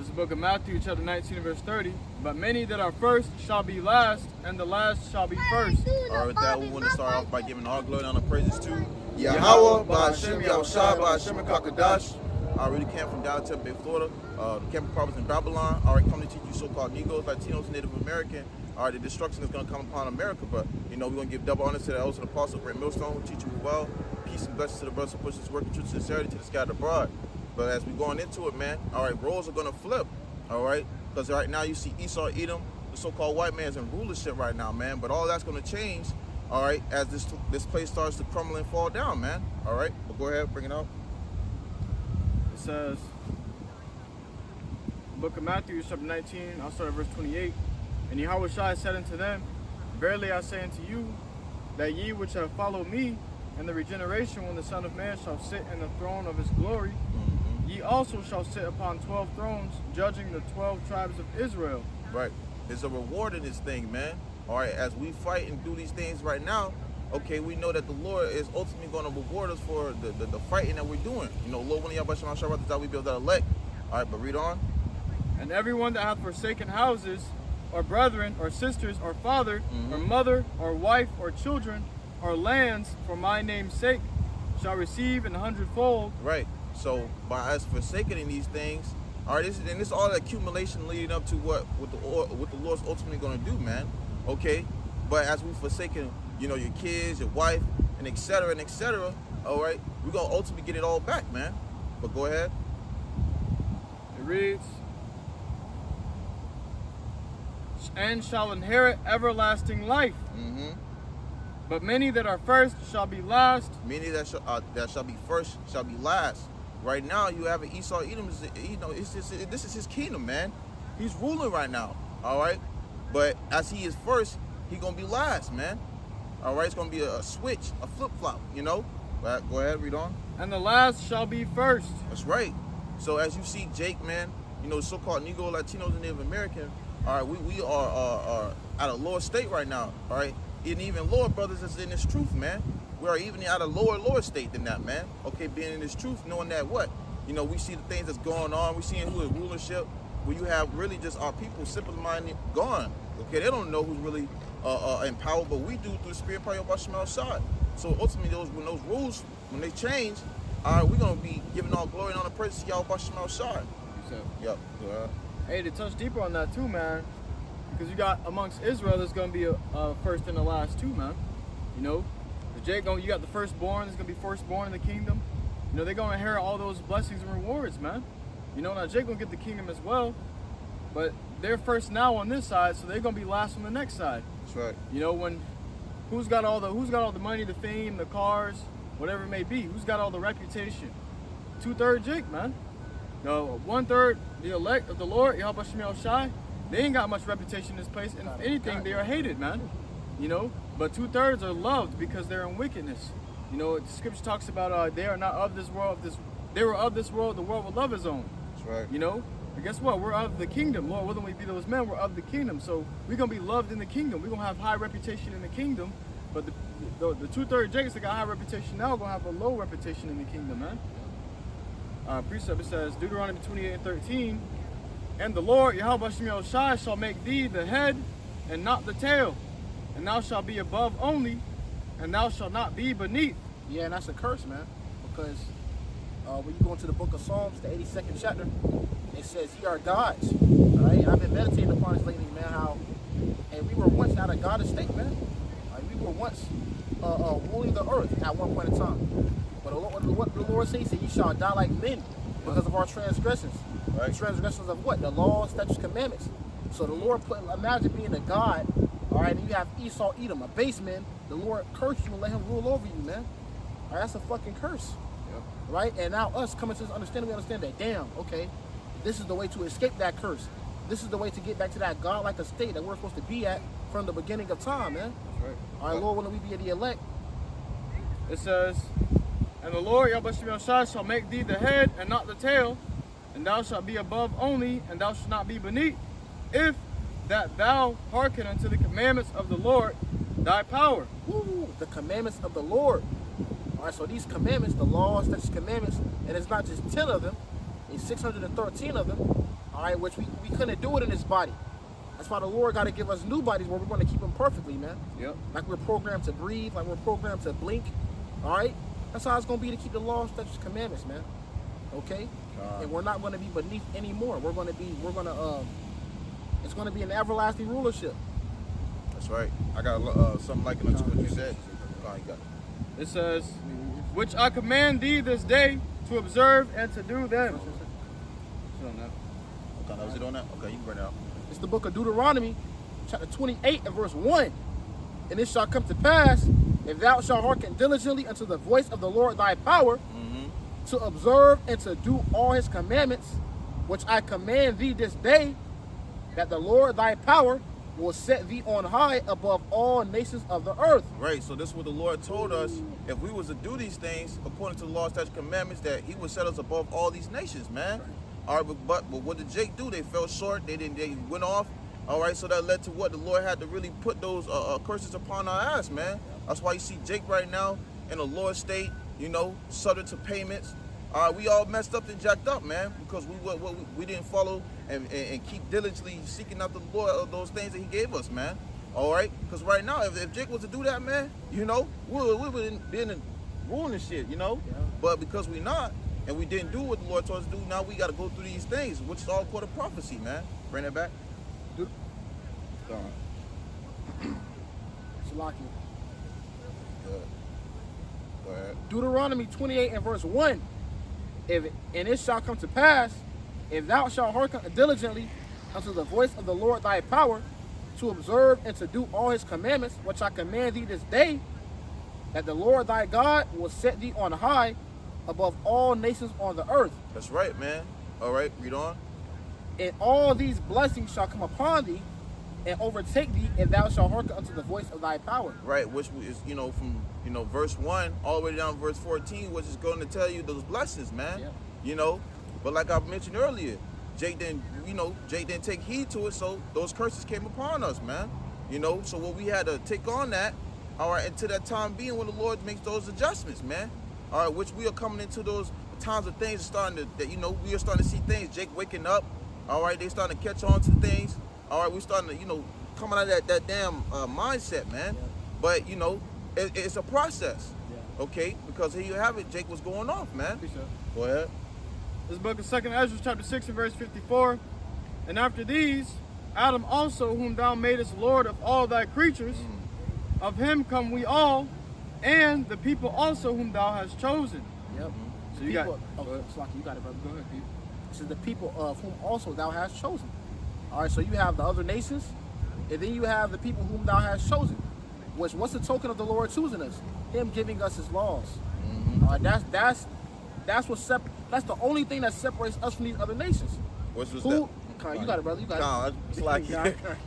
This is the book of Matthew, chapter 19, verse 30. But many that are first shall be last, and the last shall be first. All right, with that, we want to start off by giving all glory and honor and praises to YAHAWAH, BAHASHAM, YAHAWASHI, BAHASHAM, and QADASH. I really came from Dallas, Bay, Florida, the camping province in Babylon. All right, come to teach you so-called Negroes, Latinos, and Native American. All right, the destruction is going to come upon America, but, you know, we're going to give double honor to the elders and apostles, great millstone, who teach you well. Peace and blessings to the brothers who push this work and truth sincerity to the scattered abroad. But as we're going into it, man, all right, roles are going to flip, all right? Because right now you see Esau, Edom, the so-called white man's in rulership right now, man. But all that's going to change, all right, as this place starts to crumble and fall down, man. All right, but go ahead, bring it out. It says, book of Matthew, chapter 19, I'll start at verse 28. And YAHAWASHI said unto them, Verily I say unto you, that ye which have followed me in the regeneration, when the Son of Man shall sit in the throne of his glory, ye also shall sit upon 12 thrones, judging the 12 tribes of Israel. Right. There's a reward in this thing, man. All right, as we fight and do these things right now, okay, we know that the Lord is ultimately going to reward us for the fighting that we're doing. You know, Lord, when YAHAWASHI shall that we build that elect. All right, but read on. And everyone that hath forsaken houses, or brethren, or sisters, or father, or mother, or wife, or children, or lands, for my name's sake, shall receive an 100-fold. Right. So by us forsaking these things, all right, this is all the accumulation leading up to what the Lord's ultimately going to do, man. Okay, but as we forsaken, you know, your kids, your wife, and etc., all right, we're gonna ultimately get it all back, man. But go ahead. It reads, and shall inherit everlasting life. But many that are first shall be last. Many that shall be first shall be last. Right now, you have an Esau, Edom. You know, this is his kingdom, man. He's ruling right now. All right, but as he is first, he's gonna be last, man. All right, it's gonna be a switch, a flip flop. You know. But go ahead, read on. And the last shall be first. That's right. So as you see, Jake, man, you know, so-called Negro, Latinos, and Native American. All right, we are at a lower state right now. All right, and even lower brothers is in this truth, man. We are even at a lower state than that, man. Okay, being in this truth, knowing that what? You know, we see the things that's going on. We seeing who is rulership, where you have really just our people, simple-minded, gone. Okay, they don't know who's really in power, but we do through the spirit power of YAHAWASHI. So ultimately, when those rules, when they change, all right, we're going to be giving all glory and honor praise to YAHAWASHI. Yep. Hey, to touch deeper on that too, man, because you got amongst Israel, there's going to be a first and a last too, man. You know, you got the firstborn, there's going to be firstborn in the kingdom. You know, they're going to inherit all those blessings and rewards, man. You know, now Jake going to get the kingdom as well, but they're first now on this side, so they're going to be last on the next side. That's right. You know, who's got all the money, the fame, the cars, whatever it may be, who's got all the reputation? 2/3 Jake, man. No, 1/3 the elect of the Lord, YAHAWASHI. They ain't got much reputation in this place, and if anything, they are hated, man. You know, but 2/3 are loved because they're in wickedness. You know, the scripture talks about they are not of this world. They were of this world. The world would love his own. That's right. You know, but guess what? We're of the kingdom. Lord, wouldn't we be those men? We're of the kingdom, so we're gonna be loved in the kingdom. We're gonna have high reputation in the kingdom. But the 2/3 Jakes that got high reputation now are gonna have a low reputation in the kingdom, man. Precept, it says, Deuteronomy 28:13, and the Lord, YAHAWASHI, shall make thee the head and not the tail, and thou shalt be above only, and thou shalt not be beneath. Yeah, and that's a curse, man, because when you go into the book of Psalms, the 82nd chapter, it says, ye are gods, all right? And I've been meditating upon this lately, man, how, and we were once out of God estate, man. We were once ruling the earth at one point in time. But what the Lord says, ye shall die like men because of our transgressions. Right. Transgressions of what? The laws, statutes, commandments. So the Lord imagine being a God, all right, and you have Esau, Edom, a base man. The Lord cursed you and let him rule over you, man. All right, that's a fucking curse. Yep. Right? And now us coming to this understanding, we understand that, damn, okay, this is the way to escape that curse. This is the way to get back to that God-like estate that we're supposed to be at from the beginning of time, man. That's right. All right, Lord, when we be the elect. It says, and the Lord, YAHAWASHI, shall make thee the head and not the tail, and thou shalt be above only, and thou shalt not be beneath, if that thou hearken unto the commandments of the Lord, thy power. Woo, the commandments of the Lord. All right, so these commandments, the laws, statutes, commandments, and it's not just 10 of them, it's 613 of them. all right, which we couldn't do it in this body. That's why the Lord got to give us new bodies where we're going to keep them perfectly, man. Yep. Like we're programmed to breathe, like we're programmed to blink, all right? That's how it's going to be to keep the law, statutes, commandments, man. Okay? And we're not going to be beneath anymore. It's going to be an everlasting rulership. That's right. I got something like it to what you said. You got it. It says, which I command thee this day to observe and to do them. Okay, was it on that? Okay, you can bring it out. It's the book of Deuteronomy, chapter 28 and verse 1. And it shall come to pass, if thou shalt hearken diligently unto the voice of the Lord thy power, to observe and to do all his commandments, which I command thee this day, that the Lord thy power will set thee on high above all nations of the earth. Right, so this is what the Lord told us. If we was to do these things according to the law, statutes, commandments, that he would set us above all these nations, man. All right, but what did Jake do? They fell short. They went off. All right, so that led to what the Lord had to really put those curses upon our ass, man. That's why you see Jake right now in a lower state, you know, subject to payments. We all messed up and jacked up, man, because we didn't follow and keep diligently seeking out the Lord of those things that he gave us, man. All right, because right now, if Jake was to do that, man, you know, we would been in ruining shit, you know. Yeah. But because we not, and we didn't do what the Lord told us to do, now we got to go through these things, which is all part of prophecy, man. Bring that back. Salaki. Good. Go ahead. Deuteronomy 28 and verse 1. And it shall come to pass, if thou shalt hearken diligently unto the voice of the Lord thy power, to observe and to do all his commandments, which I command thee this day, that the Lord thy God will set thee on high above all nations on the earth. That's right, man. All right, read on. And all these blessings shall come upon thee and overtake thee, if thou shalt hearken unto the voice of thy power. Right, which is, you know, from, you know, verse 1 all the way down to verse 14, which is going to tell you those blessings, man. Yeah. You know, but like I mentioned earlier, Jake didn't take heed to it, so those curses came upon us, man. You know, so what we had to take on that, all right, until that time being when the Lord makes those adjustments, man. All right, which we are coming into those times of things starting to, that, you know, we are starting to see things. Jake waking up, all right, they starting to catch on to things. All right, we're starting to, you know, coming out of that damn mindset, man. Yeah. But, you know, it's a process, okay? Because here you have it, Jake was going off, man. Go ahead. This book of 2nd Ezra, chapter 6 and verse 54. And after these, Adam also, whom thou madest Lord of all thy creatures, of him come we all, and the people also whom thou hast chosen. Yep. So you got, you got it, brother. Go ahead, Pete. This is the people of whom also thou hast chosen. All right, so you have the other nations, and then you have the people whom thou hast chosen. Which, what's the token of the Lord choosing us? Him giving us his laws. All right, that's the only thing that separates us from these other nations. Which was you got it, brother. You got it. It's like,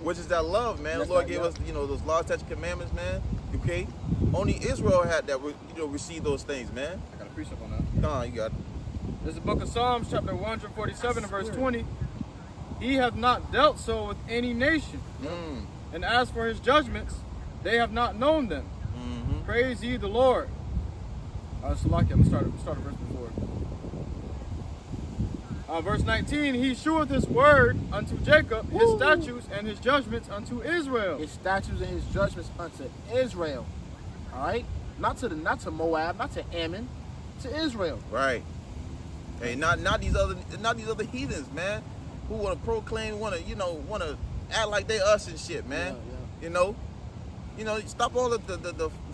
which is that love, man. The Lord gave us, you know, those laws, statutes, commandments, man. Okay, only Israel had that, you know, received those things, man. I got a precept on that. You got it. This is the book of Psalms, chapter 147 and verse 20. He hath not dealt so with any nation, and as for his judgments, they have not known them. Praise ye the Lord. Salaki, I'm going to start a verse before. Verse 19, he sheweth his word unto Jacob, his statutes and his judgments unto Israel. His statutes and his judgments unto Israel. All right? Not to Moab, not to Ammon, to Israel. Right. Hey, not these other heathens, man, who want to proclaim, want to act like they us and shit, man. Yeah. You know, stop all the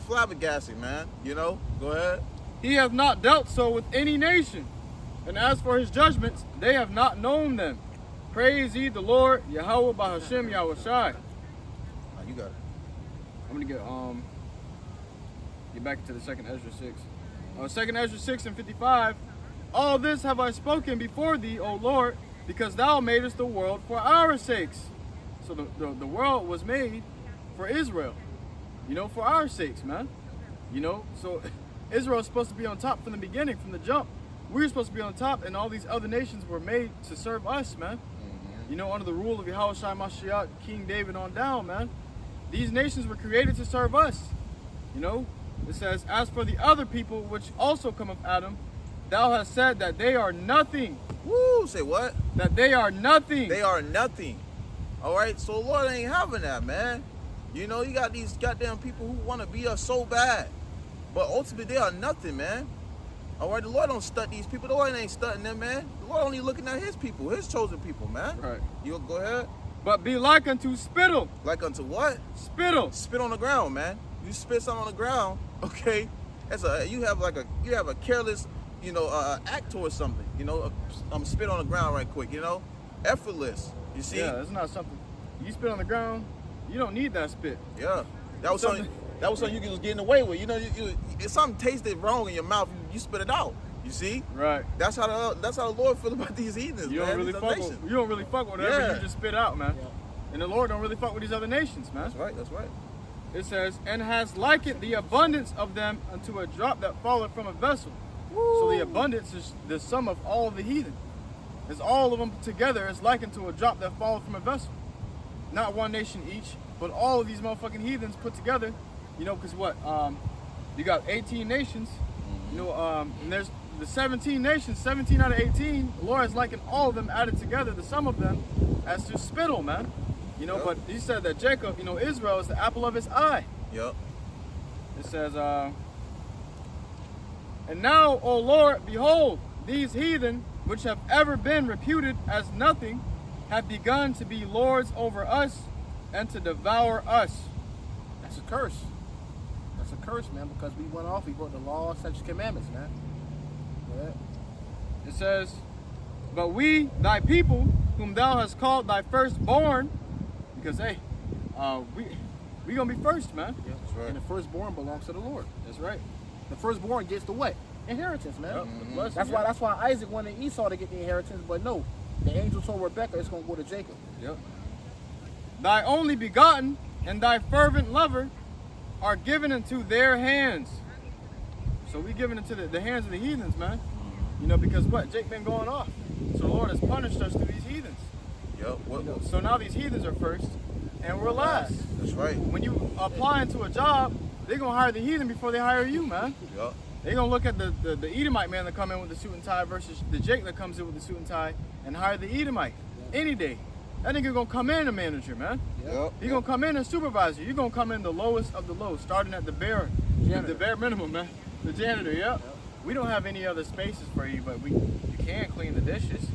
flabbergasting, man. You know, go ahead. He hath not dealt so with any nation, and as for his judgments, they have not known them. Praise ye the Lord, Yahawah, BAHASHAM, YAHAWASHI. You got it. I'm gonna get back to the 2nd Ezra 6. 2nd Ezra 6 and 55. All this have I spoken before thee, O Lord, because thou madest the world for our sakes. So the world was made for Israel, you know, for our sakes, man. You know, so Israel is supposed to be on top from the beginning, from the jump. We're supposed to be on top, and all these other nations were made to serve us, man. You know, under the rule of Yahawashi Mashiach, King David on down, man. These nations were created to serve us. You know, it says, as for the other people which also come of Adam, thou hast said that they are nothing. Woo, say what? That they are nothing. They are nothing. All right, so the Lord ain't having that, man. You know, you got these goddamn people who want to be us so bad, but ultimately they are nothing, man. All right, the Lord don't stunt these people. The Lord ain't stunting them, man. The Lord only looking at his people, his chosen people, man. Right. You go ahead. But be like unto spittle. Like unto what? Spittle. Spit on the ground, man. You spit something on the ground, okay? You have a careless, you know, act towards something. You know, spit on the ground right quick. You know, effortless. You see? Yeah, it's not something. You spit on the ground, you don't need that spit. Yeah, that was something. That was something you could just getting away with. You know, if something tasted wrong in your mouth, you spit it out. You see? Right. That's how the Lord feel about these heathens, You man. don't really fuck with. You don't really fuck with whatever you just spit out, man. Yeah. And the Lord don't really fuck with these other nations, man. That's right. That's right. It says, and has likened the abundance of them unto a drop that falleth from a vessel. Woo. So the abundance is the sum of all of the heathen. It's all of them together is likened to a drop that falleth from a vessel. Not one nation each, but all of these motherfucking heathens put together. You know, because what? You got 18 nations. You know, and there's the 17 nations, 17 out of 18. The Lord has likened all of them added together, the sum of them, as to spittle, man. You know, but he said that Jacob, you know, Israel is the apple of his eye. Yep. It says, and now, O Lord, behold, these heathen, which have ever been reputed as nothing, have begun to be lords over us and to devour us. That's a curse. That's a curse, man, because we went off, we broke the law, statutes, commandments, man. Yeah. It says, but we, thy people, whom thou hast called thy firstborn, because hey, we gonna be first, man. Yeah. That's right. And the firstborn belongs to the Lord. That's right. The firstborn gets the what? Inheritance, man. Yep, the blessing, That's why Isaac wanted Esau to get the inheritance, but no, the angel told Rebekah it's gonna go to Jacob. Yep. Thy only begotten and thy fervent lover are given into their hands. So we given into the hands of the heathens, man. You know, because what? Jake been going off. So the Lord has punished us through these heathens. Yep. You know, so now these heathens are first and we're last. That's right. When you apply into a job, they're gonna hire the heathen before they hire you, man. Yep. They're gonna look at the Edomite man that come in with the suit and tie versus the Jake that comes in with the suit and tie and hire the Edomite any day. That nigga gonna come in a manager, man. Yep. He gonna come in a supervisor. You're gonna come in the lowest of the low, starting at the bare minimum, man. The janitor, yep. We don't have any other spaces for you, but you can clean the dishes.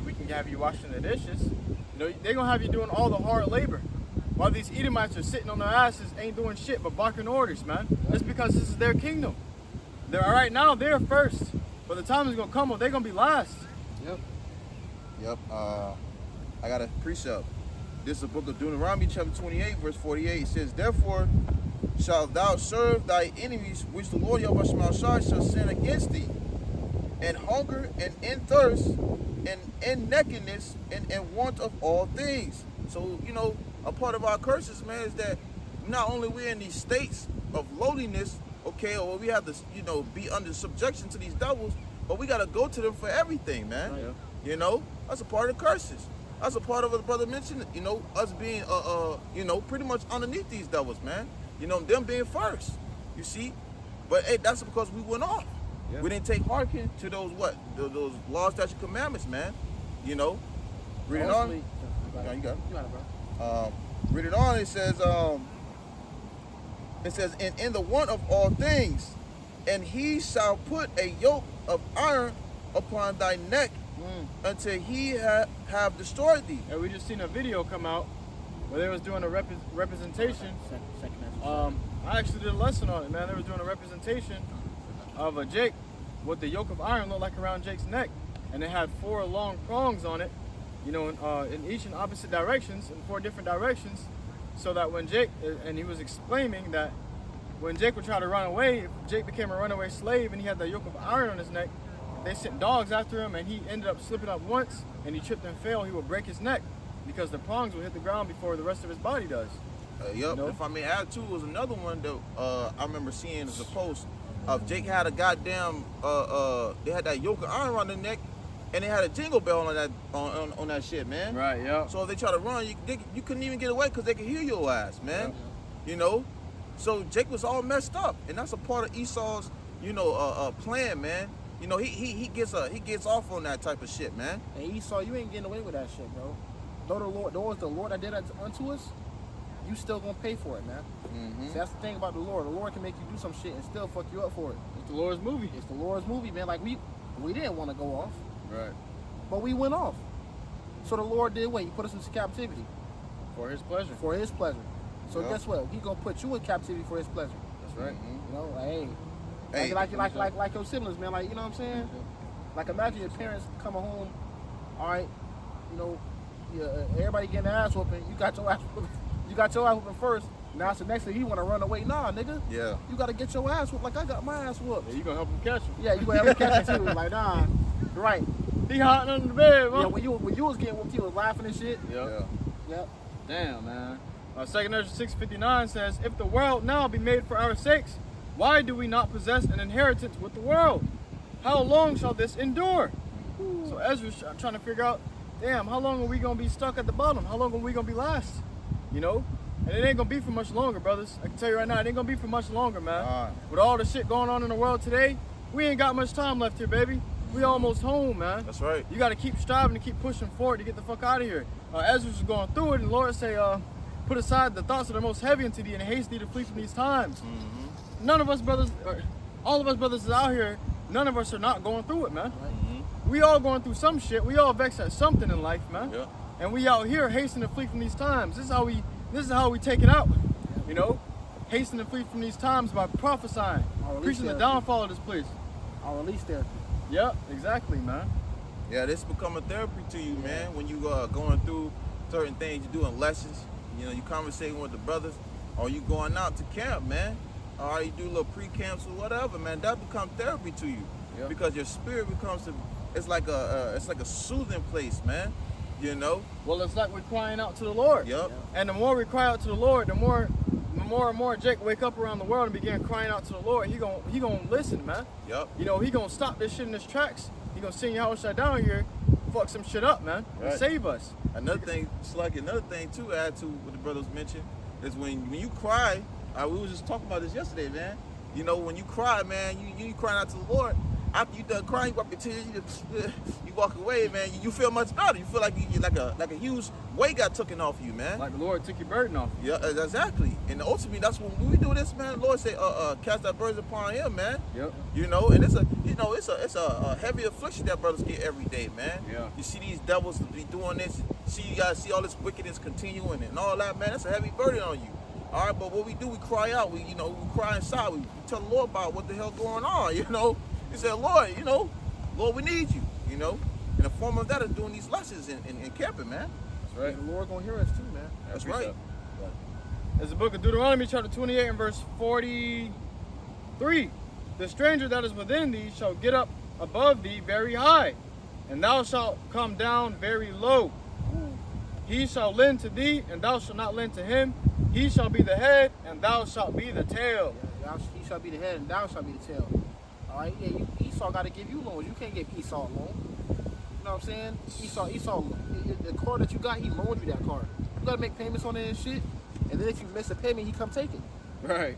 We can have you washing the dishes. You know, they're gonna have you doing all the hard labor. While these Edomites are sitting on their asses, ain't doing shit but barking orders, man. That's because this is their kingdom. They're right now, they're first. But the time is gonna come when they're gonna be last. Yep. Yep. I got a precept. This is the book of Deuteronomy, chapter 28, verse 48. It says, therefore shalt thou serve thy enemies, which the Lord YAHAWASHI shall send against thee, and hunger, and in thirst, and in nakedness, and in want of all things. So, you know, a part of our curses, man, is that not only we're in these states of lowliness, okay, or we have to, you know, be under subjection to these devils, but we got to go to them for everything, man. Oh, yeah. You know, that's a part of the curses. That's a part of what the brother mentioned, you know, us being, you know, pretty much underneath these devils, man. You know, them being first, you see. But hey, that's because we went off. Yeah. We didn't take hearken to those those laws, statutes, commandments, man. You know. Read it on. Yeah, you got it. You got it, bro. Read it on. It says, and in the want of all things, and he shall put a yoke of iron upon thy neck until he have destroyed thee. And we just seen a video come out where they was doing a representation. I actually did a lesson on it, man. They were doing a representation of a Jake with the yoke of iron looked like around Jake's neck, and it had 4 long prongs on it, you know, in each in opposite directions, in 4 different directions, so that when Jake, and he was explaining that when Jake would try to run away, if Jake became a runaway slave and he had the yoke of iron on his neck, they sent dogs after him, and he ended up slipping up once, and he tripped and fell. He would break his neck because the prongs would hit the ground before the rest of his body does. Yep. You know? If I may add too, was another one that I remember seeing as a post of Jake had a goddamn they had that yoke of iron around the neck, and they had a jingle bell on that on that shit, man. Right. Yeah. So if they try to run, you couldn't even get away because they could hear your ass, man. Yeah. You know. So Jake was all messed up, and that's a part of Esau's, you know, plan, man. You know, he gets off on that type of shit, man. And Esau, you ain't getting away with that shit, bro. Though it's the Lord that did that unto us, you still gonna pay for it, man. Mm-hmm. See, that's the thing about the Lord. The Lord can make you do some shit and still fuck you up for it. It's the Lord's movie. It's the Lord's movie, man. Like we didn't want to go off, Right. but we went off. So the Lord did what? He put us into captivity For his pleasure. for His pleasure. So Yeah. guess what? He gonna put you in captivity for His pleasure. That's right. You know, like, hey, Hey, like your siblings, man. Like, you know what I'm saying? Like, imagine your parents coming home. All right, you know, everybody getting their ass whooping. You got your ass whooping. You got your ass whooping first. Now it's the next thing you want to run away. Nah, nigga. Yeah. You got to get your ass whooped like I got my ass whooped. Yeah, you gonna help him catch him. Yeah, you gonna have to catch it too. Like, nah, right. He hot under the bed, man. Yeah, when you was getting whooped, you was laughing and shit. Yep. Yep. Damn, man. 2 Ezra 6:59 says, if the world now be made for our sakes, why do we not possess an inheritance with the world? How long shall this endure? So Ezra's trying to figure out, damn, how long are we going to be stuck at the bottom? How long are we going to be last? You know? And it ain't going to be for much longer, brothers. I can tell you right now, it ain't going to be for much longer, man. Nah. With all the shit going on in the world today, we ain't got much time left here, baby. We almost home, man. That's right. You got to keep striving to keep pushing forward to get the fuck out of here. Ezra's going through it, and the Lord say, put aside the thoughts that are most heavy unto thee and haste thee to flee from these times. Mm-hmm. None of us brothers, all of us brothers is out here, none of us are not going through it, man. Mm-hmm. We all going through some shit. We all vexed at something in life, man. Yeah. And we out here hastening to flee from these times. This is how we take it out, you know? Hastening to flee from these times by prophesying, preaching the downfall of this place. I'll release therapy. Yep, exactly, man. Yeah, this become a therapy to you, man. When you going through certain things, you doing lessons, you know, you conversating with the brothers, or you going out to camp, man. Or you do little pre-camps or whatever, man. That become therapy to you, Yep. because your spirit becomes it's like a soothing place, man. You know. Well, it's like we're crying out to the Lord. Yep. And the more we cry out to the Lord, the more and more Jake wake up around the world and begin crying out to the Lord. He gonna listen, man. Yep. You know, he gonna stop this shit in his tracks. He gonna send YAHAWASHI down here, fuck some shit up, man, and Right. save us. Another thing too, add to what the brothers mentioned, is when you cry. We was just talking about this yesterday, man. You know, when you cry, man, you crying out to the Lord. After you done crying, you wipe your tears, you walk away, man. You feel much better. You feel like you like a huge weight got taken off you, man. Like the Lord took your burden off. Yeah, exactly. And ultimately, that's when we do this, man. The Lord say, cast that burden upon Him, man. Yep. You know, and it's a heavy affliction that brothers get every day, man. Yeah. You see these devils be doing this. You guys see all this wickedness continuing and all that, man. That's a heavy burden on you. All right, but what we do, we cry out. We cry inside. We tell the Lord about what the hell going on. You know, we say, Lord, Lord, we need you. You know, and the form of that is doing these lessons and camping, man. That's right. And the Lord gonna hear us too, man. That's Precept. right. There's the book of Deuteronomy, chapter 28 and verse 43. The stranger that is within thee shall get up above thee very high, and thou shalt come down very low. He shall lend to thee, and thou shalt not lend to him. He shall be the head, and thou shalt be the tail. Yeah, he shall be the head, and thou shalt be the tail. All right, yeah, Esau got to give you loans. You can't give Esau a loan. You know what I'm saying? Esau, the car that you got, he loaned you that car. You got to make payments on it and shit. And then if you miss a payment, he come take it. Right.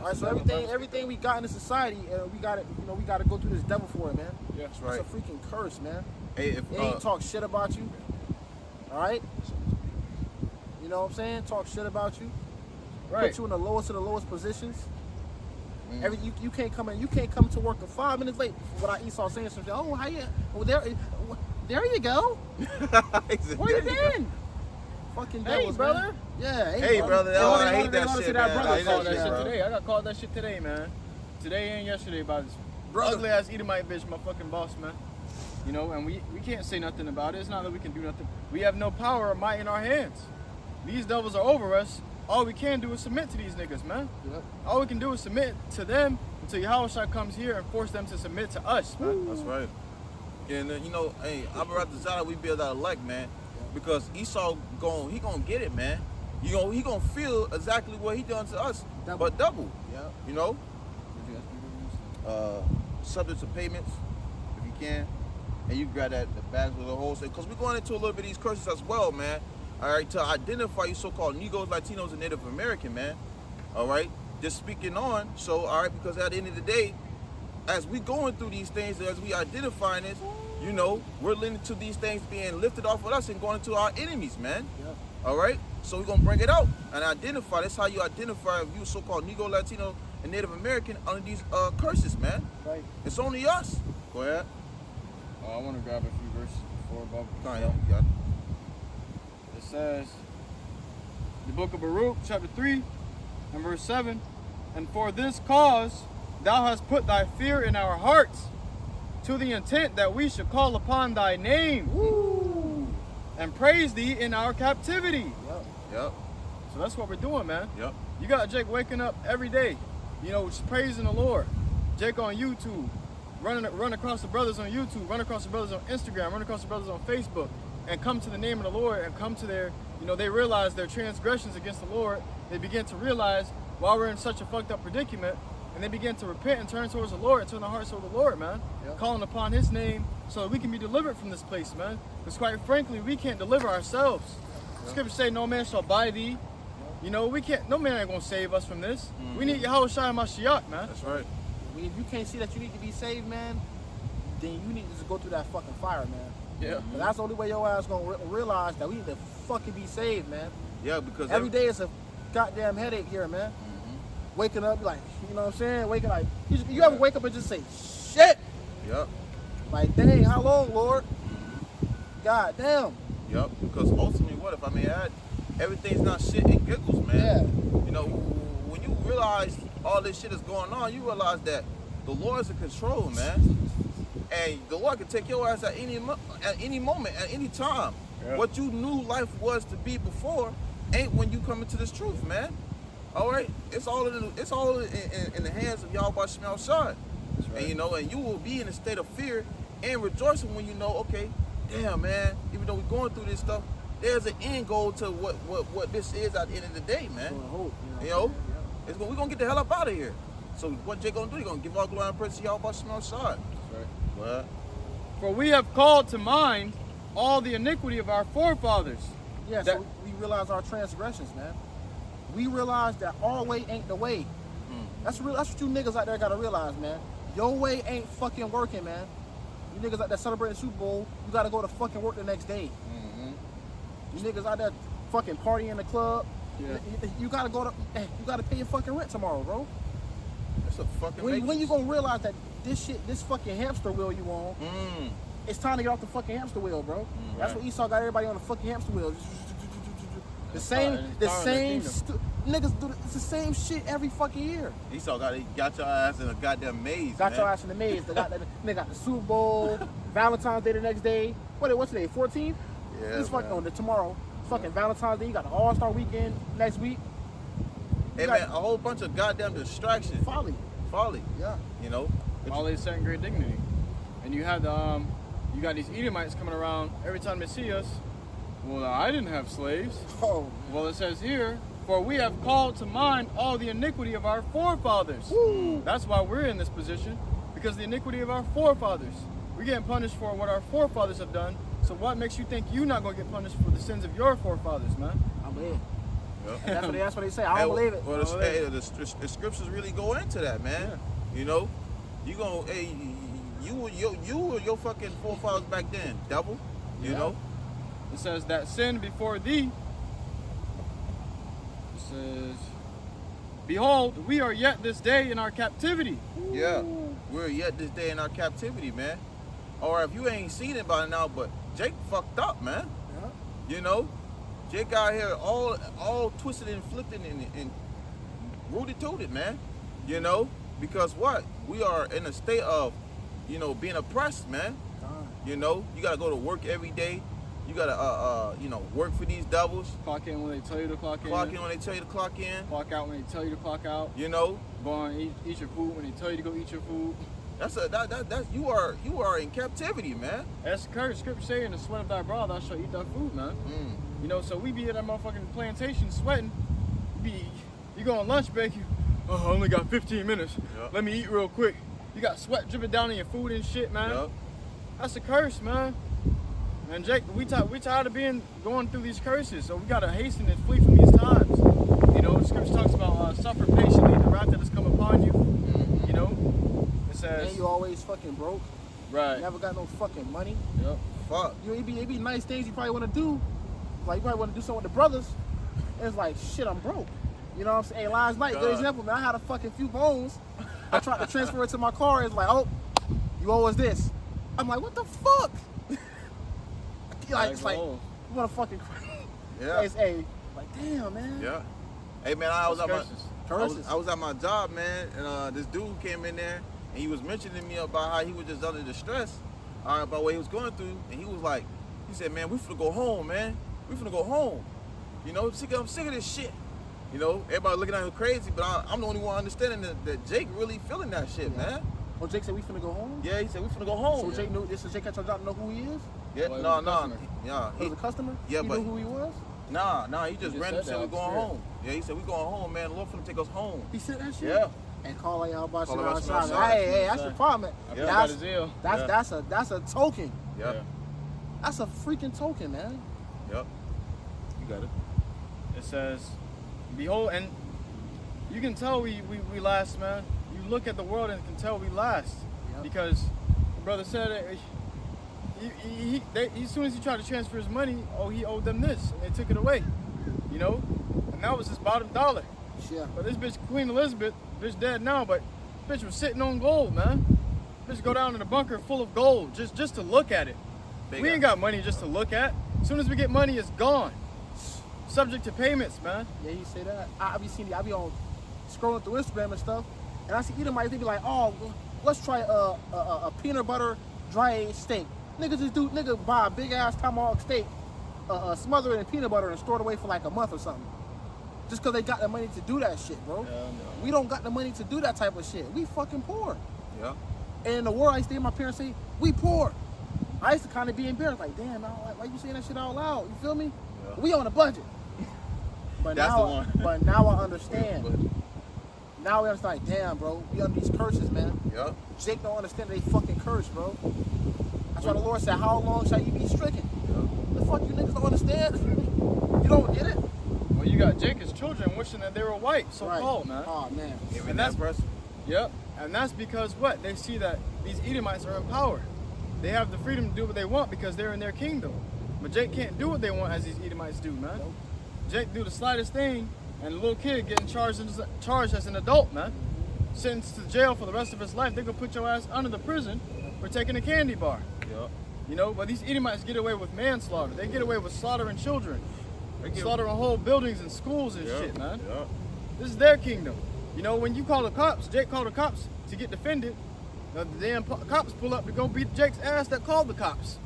All right, so everything we got in the society, we got to go through this devil for it, man. Yeah, That's right. It's a freaking curse, man. Hey, if They ain't talk shit about you. All right. You know what I'm saying? Talk shit about you. Right. Put you in the lowest of the lowest positions. Mm. You can't come in. You can't come to work 5 minutes late without Esau saying something. Oh, how you? Well, there you go. Where you been? Fucking Hey, devils, brother. Man. Yeah. Hey, brother. Oh, I hate that shit, man. I I got hate called that that shit, shit bro. today. I got called that shit today, man. Today and yesterday by this Brother. ugly ass Edomite bitch, my fucking boss, man. You know, and we can't say nothing about it. It's not that we can do nothing. We have no power or might in our hands. These devils are over us. All we can do is submit to these niggas, man. Yep. All we can do is submit to them until YAHAWASHI comes here and force them to submit to us, man. That's right. And hey, I'm rather that we build that elect, man, because Esau he gonna get it, man. He gonna feel exactly what he done to us, but double. Yeah. You know, subject to payments if you can, and you grab the bags with the wholesale, because we're going into a little bit of these curses as well, man. All right, to identify you so-called Negroes, Latinos, and Native American, man. All right, just speaking on. So, all right, because at the end of the day, as we going through these things, as we identifying this, you know, we're leading to these things being lifted off of us and going into our enemies, man. Yeah. All right? So we're going to bring it out and identify. That's how you identify if you so-called Negro, Latino, and Native American under these curses, man. Right. It's only us. Go ahead. I want to grab a few verses before Bob. Go ahead. You got it. It says, the book of Baruch, chapter 3, and verse 7, and for this cause thou hast put thy fear in our hearts, to the intent that we should call upon thy name. Woo. And praise thee in our captivity. Yep. Yep. So that's what we're doing, man. Yep. You got Jake waking up every day, you know, just praising the Lord. Jake on YouTube, run across the brothers on YouTube, run across the brothers on Instagram, run across the brothers on Facebook, and come to the name of the Lord and come to their, you know, they realize their transgressions against the Lord. They begin to realize why we're in such a fucked up predicament, and they begin to repent and turn towards the Lord and turn their hearts toward the Lord, man. Yep. Calling upon his name so that we can be delivered from this place, man. Because quite frankly, we can't deliver ourselves. Yep. Scripture say no man shall buy thee. You know, we can't, no man ain't gonna save us from this. We need YAHAWASHI and Mashiach, man. That's right. If you can't see that you need to be saved, man, then you need to just go through that fucking fire, man. Yeah. But that's the only way your ass gonna realize that we need to fucking be saved, man. Yeah, because Every day is a goddamn headache here, man. Waking up, like, you know what I'm saying? Waking like, you ever wake up and just say, shit? Yep. Like, dang, how long, Lord? God damn. Yep. Because ultimately, what if I may add, everything's not shit and giggles, man. Yeah. You know, when you realize all this shit is going on, you realize that the Lord's in control, man. And the Lord can take your ass at any moment, at any time. Yeah. What you knew life was to be before ain't when you come into this truth, man. All right, it's all in the hands of Yahweh Shemel Shad. Right. And you know, and you will be in a state of fear and rejoicing when you know, okay, damn, man, even though we're going through this stuff, there's an end goal to what this is at the end of the day, man. Hope, You know, we're gonna get the hell up out of here. So what Jay gonna do? He gonna give all glory and praise to Yahweh Shemel Shad. That's right. What? For we have called to mind all the iniquity of our forefathers. Yeah, That- so we realize our transgressions, man. We realize that our way ain't the way. That's what you niggas out there gotta realize, man. Your way ain't fucking working, man. You niggas out there celebrating the Super Bowl, you gotta go to fucking work the next day. You niggas out there fucking partying in the club, Yeah. you gotta you gotta pay your fucking rent tomorrow, bro. That's a fucking. When you gonna realize that this fucking hamster wheel you on, it's time to get off the fucking hamster wheel, bro. That's what Esau got everybody on the fucking hamster wheel. The same niggas do it's the same shit every fucking year. Esau got your ass in a goddamn maze. Got man. your ass in the maze. They got the Super Bowl, Valentine's Day the next day. What's today? 14th? Yeah, It's fucking man. on the tomorrow. Fucking Valentine's Day. You got the All-Star weekend next week. Hey man, a whole bunch of goddamn distractions. Folly. Yeah. You know. All they second grade dignity. And you had you got these Edomites coming around every time they see us. Well, I didn't have slaves. Oh. Well, it says here, for we have called to mind all the iniquity of our forefathers. Woo. That's why we're in this position, because the iniquity of our forefathers. We're getting punished for what our forefathers have done. So what makes you think you're not going to get punished for the sins of your forefathers, man? I believe it. Yep. And that's what they say. I don't believe it. Well, the scriptures really go into that, man. Yeah. You know, you gonna, hey, you were your fucking forefathers back then, devil. You Yeah. know. It says that sin before thee. It says, behold, we are yet this day in our captivity. Yeah, we're yet this day in our captivity, man. Or if you ain't seen it by now, but Jake fucked up, man. Yeah. You know, Jake out here all twisted and flipped and rooted-tooted, man. You know, because what? We are in a state of, you know, being oppressed, man. You know, you gotta go to work every day. You gotta, you know, work for these devils. Clock in when they tell you to clock in. Clock in when they tell you to clock in. Clock out when they tell you to clock out. You know, Go on, eat your food when they tell you to go eat your food. that's you are in captivity, man. That's the curse. Scripture saying, in the sweat of thy brow thou shalt eat thy food, man. You know, so we be at that motherfucking plantation sweating. You go on lunch break, I only got 15 minutes. Yep. Let me eat real quick. You got sweat dripping down in your food and shit, man. Yep. That's a curse, man. And Jake, we tired of going through these curses, so we gotta hasten and flee from these times. You know, the scripture talks about suffer patiently the wrath that has come upon you. You know, it says. And you always fucking broke. Right. You never got no fucking money. Yep. Fuck. It be nice things you probably want to do. Like you probably want to do something with the brothers. And it's like, shit, I'm broke. You know what I'm saying? Hey, last night, good example, man. I had a fucking few phones. I tried to transfer it to my car. It's like, oh, you owe us this. I'm like, what the fuck? Like, it's like, you want to fucking Yeah. Hey, like, damn, man. Yeah. Hey man, I was at my job, man, and this dude came in there and he was mentioning to me about how he was just under the stress, about what he was going through, and he was like, he said, man, we finna go home, man. We finna go home. You know, I'm sick of this shit. You know, everybody looking at him crazy, but I'm the only one understanding that Jake really feeling that shit, man. Oh, Jake said we finna go home? Yeah, he said we finna go home. So Jake knew, so Jake got your job to know who he is? Yeah, no. Yeah. He was a customer? Yeah, he but knew who he was? Nah, he just randomly said we going straight. home. Yeah, he said we going home, man. The Lord finna take us home. He said that shit? Yeah. And call YAHWASHI Call outside. Hey, that's your problem. Yeah. That's a token. Yep. Yeah. That's a freaking token, man. Yep. You got it. It says, behold, and you can tell we last, man. You look at the world and can tell we last. Yep. Because the brother said as soon as he tried to transfer his money, he owed them this, and they took it away. You know? And that was his bottom dollar. Yeah. But this bitch, Queen Elizabeth, bitch dead now, but bitch was sitting on gold, man. Bitch go down in a bunker full of gold just to look at it. We ain't got money just to look at. As soon as we get money, it's gone. Subject to payments, man. Yeah, you say that. I be on scrolling through Instagram and stuff, and I see Edomites, they be like, oh, let's try a peanut butter dry aged steak. Nigga buy a big ass tomahawk steak, smother it in peanut butter and store it away for like a month or something. Just because they got the money to do that shit, bro. Yeah, no. We don't got the money to do that type of shit. We fucking poor. Yeah. And in the world, I used to hear my parents say, we poor. I used to kind of be embarrassed, like, damn, why you saying that shit out loud? You feel me? Yeah. We on a budget. But That's now, the one. But now I understand. Now we understand, like, damn, bro, we under these curses, man. Yeah. Jake don't understand they fucking curse, bro. That's why the Lord said, how long shall you be stricken? Yeah. The fuck you niggas don't understand? You don't get it? Well, you got Jacob's children wishing that they were white, so-called, man. Oh, man. And that's Yep. And that's because what? They see that these Edomites are in power. They have the freedom to do what they want because they're in their kingdom. But Jake can't do what they want as these Edomites do, man. Nope. Jake do the slightest thing, and the little kid getting charged as an adult, man. Sentenced to jail for the rest of his life. They're gonna put your ass under the prison for taking a candy bar. Yep. You know, but these Edomites get away with manslaughter. They get away with slaughtering children. They slaughtering whole buildings and schools and shit, man. Yeah. This is their kingdom. You know, when you call the cops, Jake called the cops to get defended. The damn cops pull up to go beat Jake's ass that called the cops.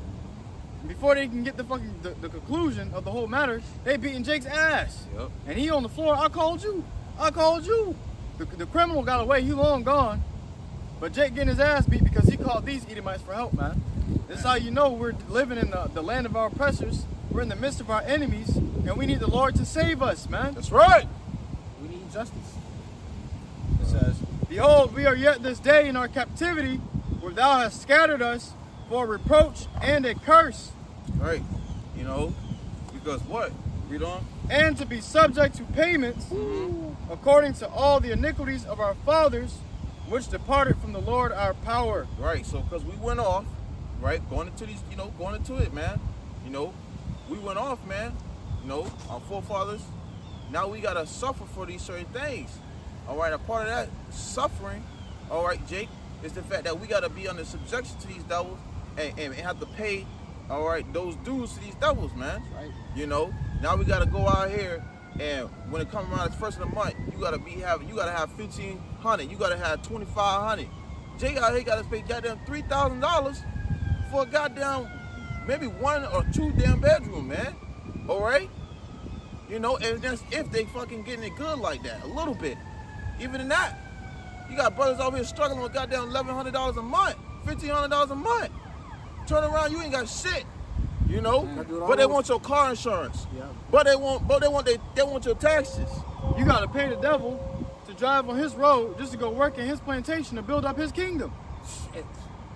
And before they can get the conclusion of the whole matter, they beating Jake's ass. Yep. And he on the floor, I called you. The criminal got away, he long gone. But Jake getting his ass beat because he called these Edomites for help, man. This is how you know we're living in the land of our oppressors. We're in the midst of our enemies, and we need the Lord to save us, man. That's right. We need justice. It says, behold, we are yet this day in our captivity, where thou hast scattered us for a reproach and a curse. Right. You know, because what? Read on. And to be subject to payments, according to all the iniquities of our fathers, which departed from the Lord our power. Right. So, because we went off, right, going into it, man. You know, we went off, man. You know, our forefathers. Now we gotta suffer for these certain things. All right. A part of that suffering, all right, Jake, is the fact that we gotta be under subjection to these devils and have to pay, all right, those dues to these devils, man. Right. You know, now we gotta go out here, and when it comes around the first of the month, you gotta have $1,500, you gotta have $2,500. Jake out here gotta pay goddamn $3,000 for a goddamn maybe 1 or 2 damn bedroom, man. All right, you know, and that's if they fucking getting it good like that, a little bit. Even in that, you got brothers over here struggling with goddamn $1,100 a month, $1,500 a month. Turn around, you ain't got shit. You know, but they want your car insurance. Yeah. But they want your taxes. You gotta pay the devil to drive on his road just to go work in his plantation to build up his kingdom. Shit.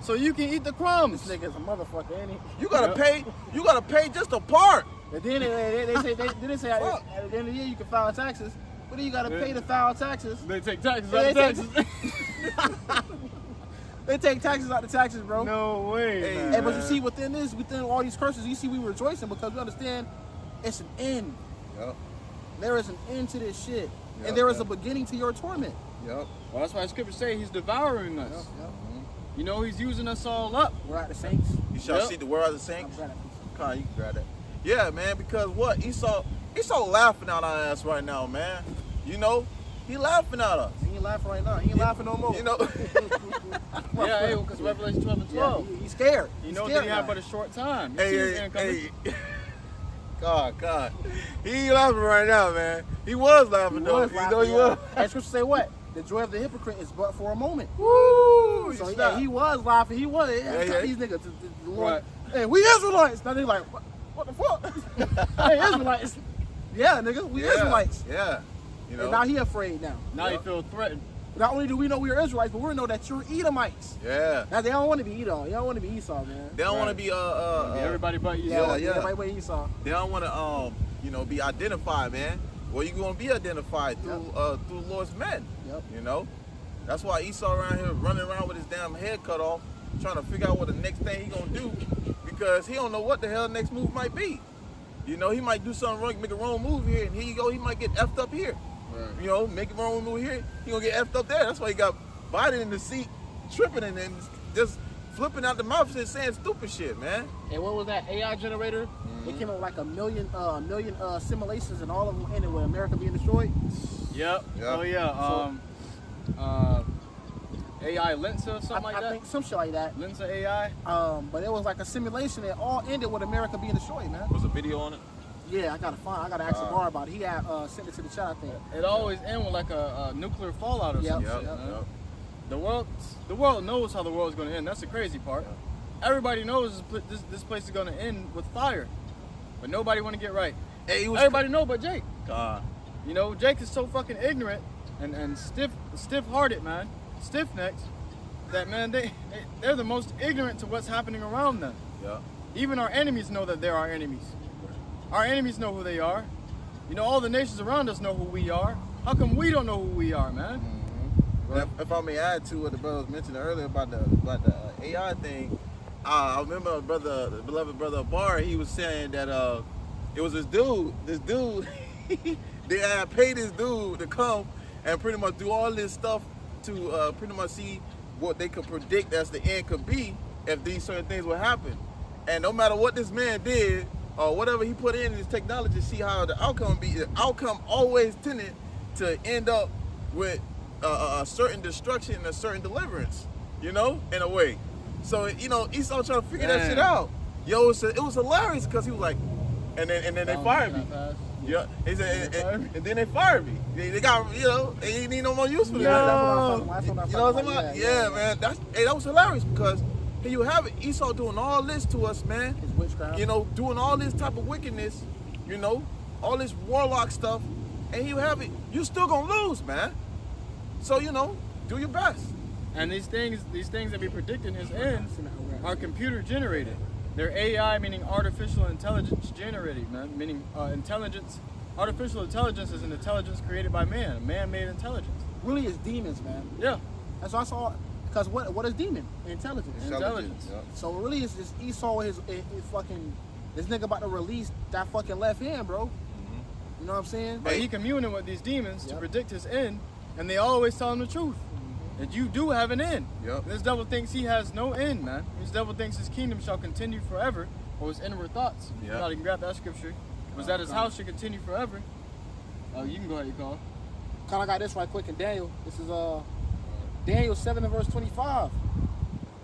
So you can eat the crumbs. This nigga's a motherfucker, ain't he? You gotta pay. You gotta pay just a part. And then they say at the end of the year you can file taxes, but then you gotta pay to file taxes. They take taxes Yeah, out of they taxes. They take taxes out the taxes, bro. No way. Hey, man. Hey, but you see, within all these curses, you see we rejoicing because we understand it's an end. Yep. There is an end to this shit. Yep, And there is yep. a beginning to your torment. Yep. Well, that's why the scriptures say he's devouring us. Yep, yep. You know, he's using us all up. We're at the saints. You shall Yep. see the world of the I'm saints. glad I- Come on, you can grab that. Yeah, man, because what? Esau laughing at our ass right now, man. You know? He laughing at us. He ain't laughing right now. He ain't laughing no more. You know? Yeah, because Revelation 12 and 12. Yeah, he's scared. You He's know that scared he had now. but a short time. You see his end coming? God. He ain't laughing right now, man. He was laughing, though. was You know laughing, he yeah. was. And scripture say what? The joy of the hypocrite is but for a moment. Woo! So Stop. yeah, he was laughing. He was. yeah. These niggas, the Lord, Right. hey, we Israelites. Now they like, what the fuck? Hey, Israelites. Yeah, nigga, we Israelites. Yeah. You know? And now he afraid now. Now you feel threatened. Not only do we know we are Israelites, but we know that you're Edomites. Yeah. Now they don't want to be Edom. They don't want to be Esau, man. They don't want to be Everybody but you. Yeah, yeah. everybody but Esau. They don't want to be identified, man. Well, you gonna be identified through through Lord's men. Yep. You know, that's why Esau around here running around with his damn head cut off, trying to figure out what the next thing he gonna do, because he don't know what the hell the next move might be. You know, he might do something wrong, make a wrong move here, and here you go, he might get effed up here. Right. You know, make a wrong move here, he gonna get effed up there. That's why he got Biden in the seat, tripping and then just flipping out the mouth and saying stupid shit, man. And what was that AI generator? It came up with like a million simulations, and all of them ended with America being destroyed. Yep. Yep. Oh yeah. AI Lensa, something like I that. think some shit like that. Lensa AI. But it was like a simulation that all ended with America being destroyed, man. Was a video on it? Yeah, I gotta ask Bar about it. He had sent it to the chat, I think. It always ends with like a nuclear fallout or Yep. something. Yep. Yep. Yep. The world knows how the world is going to end. That's the crazy part. Everybody knows this place is going to end with fire, but nobody want to get right. Hey, he was Everybody know but Jake. God. You know, Jake is so fucking ignorant and stiff-hearted, man, stiff-necked. That man, they're the most ignorant to what's happening around them. Yeah. Even our enemies know that they're our enemies. Our enemies know who they are. You know, all the nations around us know who we are. How come we don't know who we are, man? If I may add to what the brother was mentioning earlier about the AI thing, I remember the beloved brother Bar, he was saying that it was this dude, they had paid this dude to come and pretty much do all this stuff to pretty much see what they could predict as the end could be if these certain things would happen. And no matter what this man did or whatever he put in his technology, see how the outcome be. The outcome always tended to end up with a certain destruction and a certain deliverance, you know, in a way. So, you know, Esau trying to figure that shit out. Yo, it was hilarious because he was like, and then they fired me. Yeah, he said, and then they fired me. They got, you know, they ain't need no more use for me. That's what I'm talking about. You know what I'm talking about? Yeah, man. That was hilarious because here you have it, Esau doing all this to us, man. It's witchcraft. You know, doing all this type of wickedness, you know, all this warlock stuff, and you have it, you still gonna lose, man. So, you know, do your best. And these things that we predict in his end are computer generated. They're AI, meaning artificial intelligence generated, man. Meaning artificial intelligence is an intelligence created by man, a man-made intelligence. Really, it's demons, man. Yeah. That's what I saw. Because what is demon? Intelligence. Intelligence. Yeah. So really, it's just Esau. His fucking this nigga about to release that fucking left hand, bro. You know what I'm saying? But he communing with these demons to Yep. predict his end, and they always tell him the truth. That you do have an end. Yep. This devil thinks he has no end, man. This devil thinks his kingdom shall continue forever, or his inward thoughts. Yep. You know, you can grab that scripture. Was that his house should continue forever? Oh, you can go ahead, you call. Kind of got this right quick in Daniel. This is Daniel 7 and verse 25.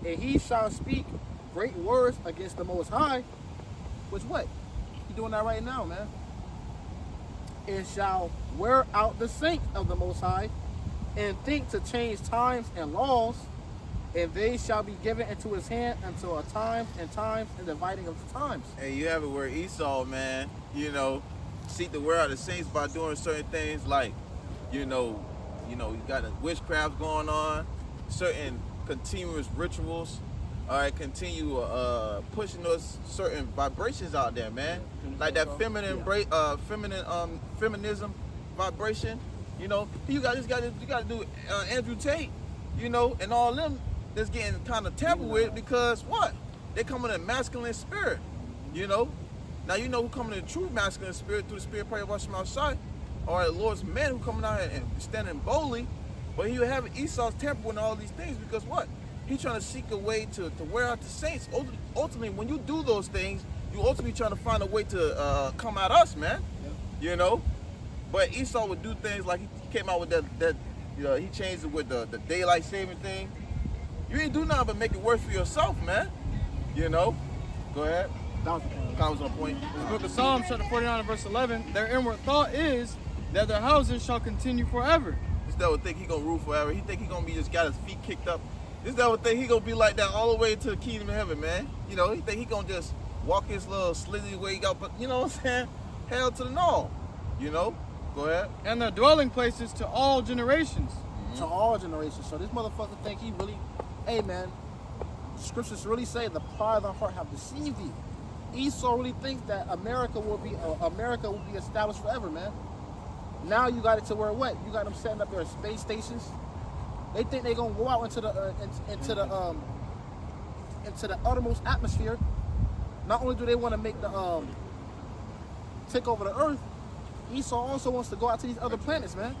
And he shall speak great words against the Most High. Which what? He doing that right now, man. And shall wear out the saints of the Most High, and think to change times and laws, and they shall be given into his hand until a times and dividing of the times. And you have it where Esau, man, you know, seek to wear out the saints by doing certain things like, you got the witchcraft going on, certain continuous rituals, all right, continue pushing those certain vibrations out there, man. Like that feminism vibration, you know. You got to do Andrew Tate, you know, and all them that's getting kind of tampered with because what? They come in a masculine spirit, you know. Now you know who coming in a true masculine spirit through the spirit of YAHAWASHI outside. All right, Lord's men who coming out and standing boldly, but he would have Esau's temper with all these things because what? He's trying to seek a way to wear out the saints. Ultimately, when you do those things, you ultimately trying to find a way to come at us, man. Yep. You know. But Esau would do things like he came out with that you know, he changed it with the daylight saving thing. You ain't do nothing but make it work for yourself, man. You know. Go ahead. That was the point. That was on point. The book of Psalms, chapter 49 and verse 11, their inward thought is that their houses shall continue forever. This devil think he gonna rule forever. He think he gonna be just got his feet kicked up. This devil think he gonna be like that all the way to the kingdom of heaven, man. You know, he think he gonna just walk his little slizzy way out, but you know what I'm saying? Hell to the no. You know? Go ahead. And their dwelling places to all generations. To all generations. So this motherfucker think he really, hey man, scriptures really say the pride of the heart have deceived thee. Esau really thinks that America will be established forever, man. Now you got it to where what? You got them setting up their space stations. They think they're gonna go out into the uttermost atmosphere. Not only do they want to make the take over the earth, Esau also wants to go out to these other planets, man.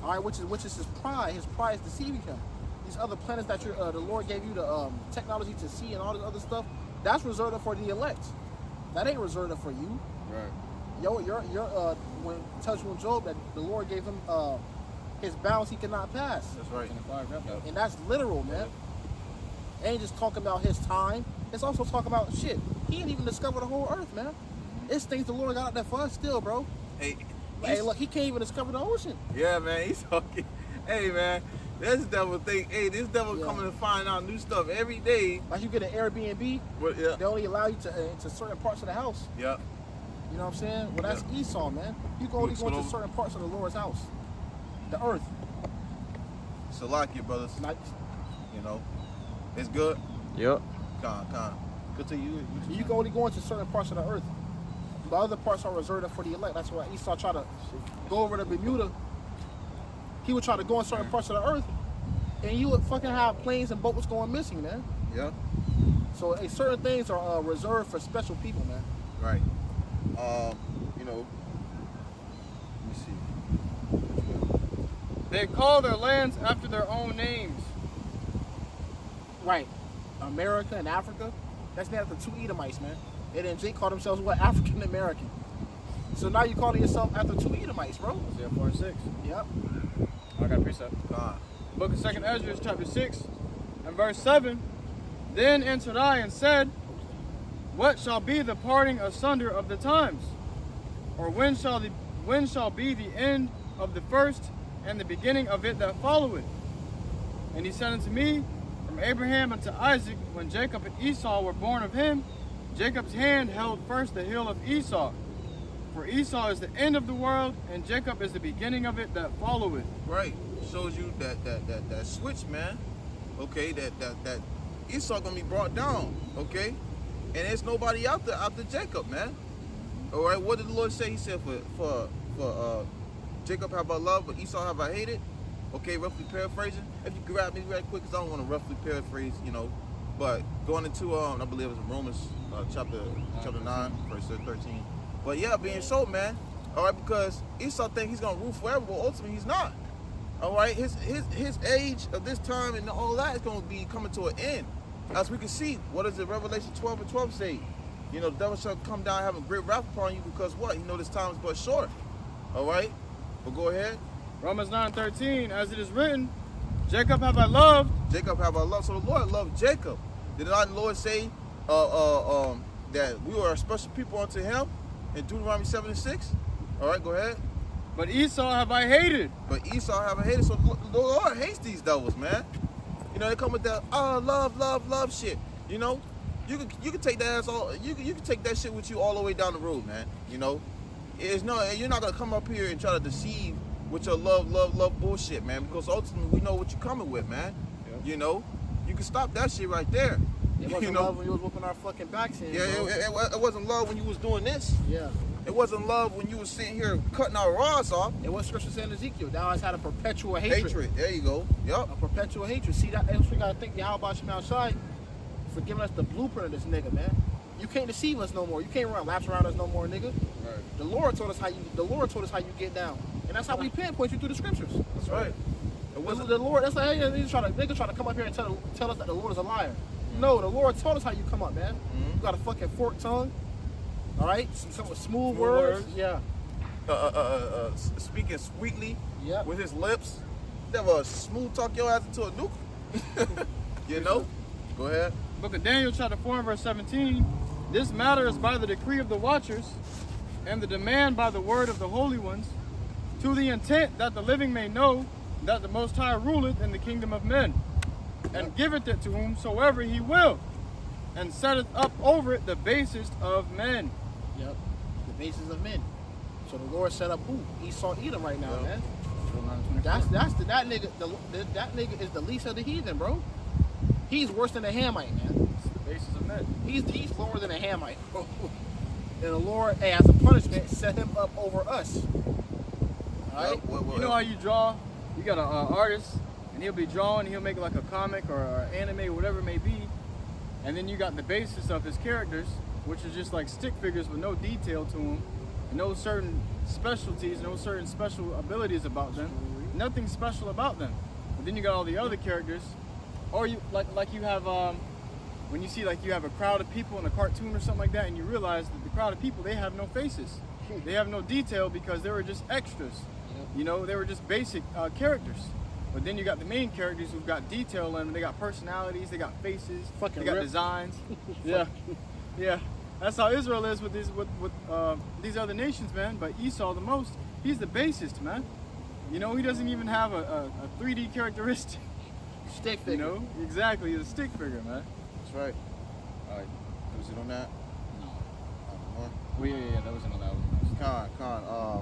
All right, which is his pride. His pride is deceiving him. These other planets that the Lord gave you the technology to see and all this other stuff, that's reserved for the elect. That ain't reserved for you. Right. When it tells you in Job that the Lord gave him his bounds he cannot pass. That's right. And that's literal, man. It ain't just talking about his time. It's also talking about shit. He ain't even discovered the whole earth, man. It's things the Lord got out there for us still, bro. Hey, Look, he can't even discover the ocean. yeah, man. He's talking. Hey, man. This devil think. Hey, this devil coming to find out new stuff every day. Like you get an Airbnb, What? Yeah. they only allow you to certain parts of the house. Yeah. You know what I'm saying? Well, that's Esau, man. You can only go into certain parts of the Lord's house, the earth. Salakia, brothers. Not, You know, it's good. Yep. Con. Good to you. you can only go into certain parts of the earth. The other parts are reserved for the elect. That's why Esau tried to go over to Bermuda. He would try to go in certain parts of the earth, and you would fucking have planes and boats going missing, man. Yeah. So certain things are reserved for special people, man. Right. You know. Let me see. They call their lands after their own names. Right. America and Africa, that's named after two Edomites, man. And then Jake called themselves what? African American. So now you're calling yourself after two Edomites, bro. Isaiah 4 and 6. Yep. I got a precept. Con. Book of 2nd Ezra, chapter 6, and verse 7. Then answered I and said, what shall be the parting asunder of the times? Or when shall be the end of the first and the beginning of it that followeth? And he said unto me, from Abraham unto Isaac, when Jacob and Esau were born of him, Jacob's hand held first the heel of Esau. For Esau is the end of the world, and Jacob is the beginning of it that followeth. Right. Shows you that switch, man. Okay, that Esau gonna be brought down. Okay, and there's nobody out there after Jacob, man. All right. What did the Lord say? He said for Jacob have I loved, but Esau have I hated. Okay, roughly paraphrasing. If you grab me right quick, because I don't want to roughly paraphrase, you know. But going into I believe it was in Romans chapter 9, verse 13. But yeah, being so, man. All right, because Esau think he's gonna rule forever, but ultimately he's not. All right, his age of this time and all that is gonna be coming to an end. As we can see, what does it Revelation 12 and 12 say? You know, the devil shall come down and have a great wrath upon you because what? You know this time is but short. All right, but go ahead. Romans 9:13, as it is written, Jacob have I loved. Jacob have I loved. So the Lord loved Jacob. Did not the Lord say that we were a special people unto him in Deuteronomy 7 and 6? All right, go ahead. But Esau have I hated. But Esau have I hated. So the Lord hates these devils, man. You know, they come with that love shit. You know, you can take that ass all. You can take that shit with you all the way down the road, man. You know, you're not gonna come up here and try to deceive with your love bullshit, man. Because ultimately we know what you're coming with, man. Yep. You know, you can stop that shit right there. It wasn't You know? love when you was whooping our fucking backs in. Yeah, bro. it wasn't love when you was doing this. Yeah. It wasn't love when you were sitting here cutting our rods off. And what scripture said in Ezekiel? Thou hast had a perpetual hatred. There you go. Yep. A perpetual hatred. See, that's what we gotta think YAHAWASHI for giving us the blueprint of this nigga, man. You can't deceive us no more. You can't run laps around us no more, nigga. Right. The Lord told us how you get down. And that's how we pinpoint you through the scriptures. That's right. It wasn't the Lord. That's like, hey, niggas try to come up here and tell us that the Lord is a liar. No, the Lord told us how you come up, man. You got a fucking forked tongue. All right? Some smooth words. Yeah. Speaking sweetly Yep. with his lips. Never smooth talk your ass into a nuke. You know? Go ahead. Book of Daniel, chapter 4, and verse 17. This matter is by the decree of the watchers, and the demand by the word of the holy ones, to the intent that the living may know that the Most High ruleth in the kingdom of men, and giveth it to whomsoever he will, and setteth up over it the basest of men. Yep. The basis of men. So the Lord set up who? Esau Edom right now, man. That nigga is the least of the heathen, bro. He's worse than a Hamite, man. It's the basis of men. He's lower than a Hamite, bro. And the Lord, hey, as a punishment, set him up over us. All right? You know how you draw? You got an artist, and he'll be drawing, he'll make like a comic or anime, whatever it may be, and then you got the basis of his characters, which is just like stick figures with no detail to them, and no certain specialties, no certain special abilities about them, nothing special about them. But then you got all the other characters, or you like you have when you see like you have a crowd of people in a cartoon or something like that, and you realize that the crowd of people, they have no faces, they have no detail because they were just extras. You know, they were just basic characters. But then you got the main characters who've got detail in them. They got personalities, they got faces, Fucking they got rip. designs. Yeah, yeah. That's how Israel is with these other nations, man. But Esau the most, he's the basest, man. You know, he doesn't even have a 3D characteristic. Stick You figure. know, exactly, he's a stick figure, man. That's right. All right. Was it on that? No. More? Well, yeah, that wasn't on that one. Con.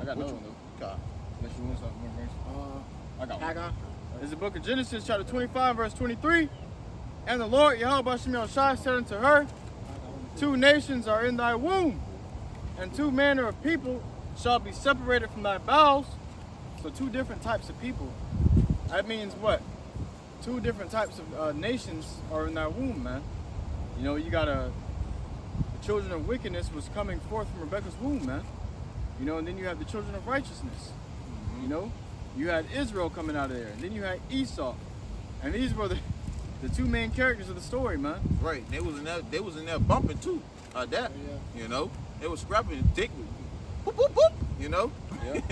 I got which another one? one though. Con. Unless you want something more information. I got one. Haggai. It's the book of Genesis, chapter 25, verse 23. And the Lord YAHAWASHI said unto her, 2 nations are in thy womb, and 2 manner of people shall be separated from thy bowels. So 2 different types of people. That means what? 2 different types of nations are in thy womb, man. You know, you got the children of wickedness was coming forth from Rebekah's womb, man. You know, and then you have the children of righteousness. You know, you had Israel coming out of there, and then you had Esau, and these were the 2 main characters of the story, man. Right. They was in there bumping too. That. Yeah. You know. They was scrapping dick. Boop boop boop. You know. Yeah.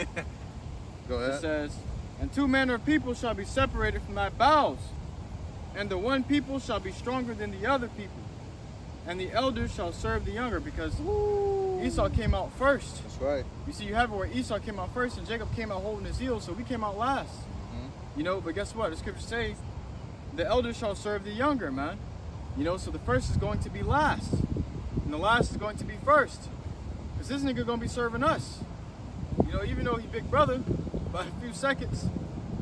Go It ahead. says, and 2 manner of people shall be separated from thy bowels, and the one people shall be stronger than the other people, and the elders shall serve the younger, because Esau came out first. That's right. You see, you have it where Esau came out first, and Jacob came out holding his heel, so we came out last. You know, but guess what? The scriptures say, the elders shall serve the younger, man. You know, so the first is going to be last, and the last is going to be first, because this nigga gonna be serving us. You know, even though he big brother by a few seconds,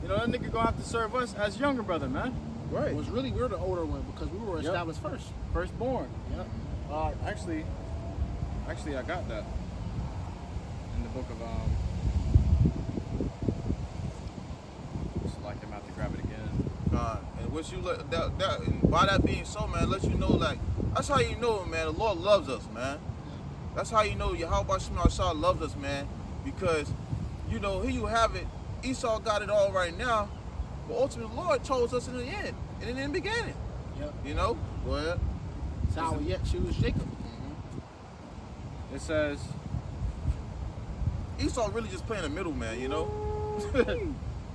you know, that nigga gonna have to serve us as younger brother, man. Right. It was really we're the older one because we were established first. Firstborn. Yep. Actually, I got that in the book of select him out to grab it again. And what you let that and by that being so, man, let you know, like, that's how you know, man, the Lord loves us, man. That's how you know YAHAWASHI loves us, man, because you know, here you have it. Esau got it all right now, but ultimately the Lord chose us in the end and in the beginning. Yep. You know. Go ahead. That's how we yet choose Jacob. It says, Esau really just playing the middle, man. You know.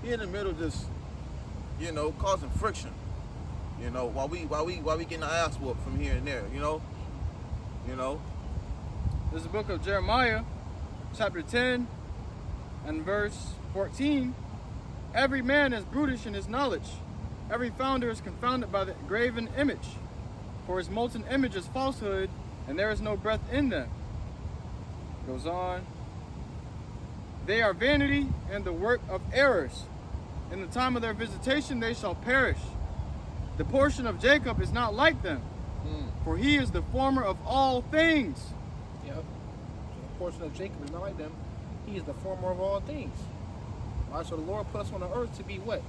He in the middle, just, you know, causing friction. You know, while we getting our ass whooped from here and there. You know. there's the book of Jeremiah, chapter 10, and verse 14. Every man is brutish in his knowledge. Every founder is confounded by the graven image. For his molten image is falsehood, and there is no breath in them. Goes on. They are vanity and the work of errors. In the time of their visitation they shall perish. The portion of Jacob is not like them, for he is the former of all things. Yep. portion of Jacob is not like them. He is the former of all things. All right, so the Lord put us on the earth to be what?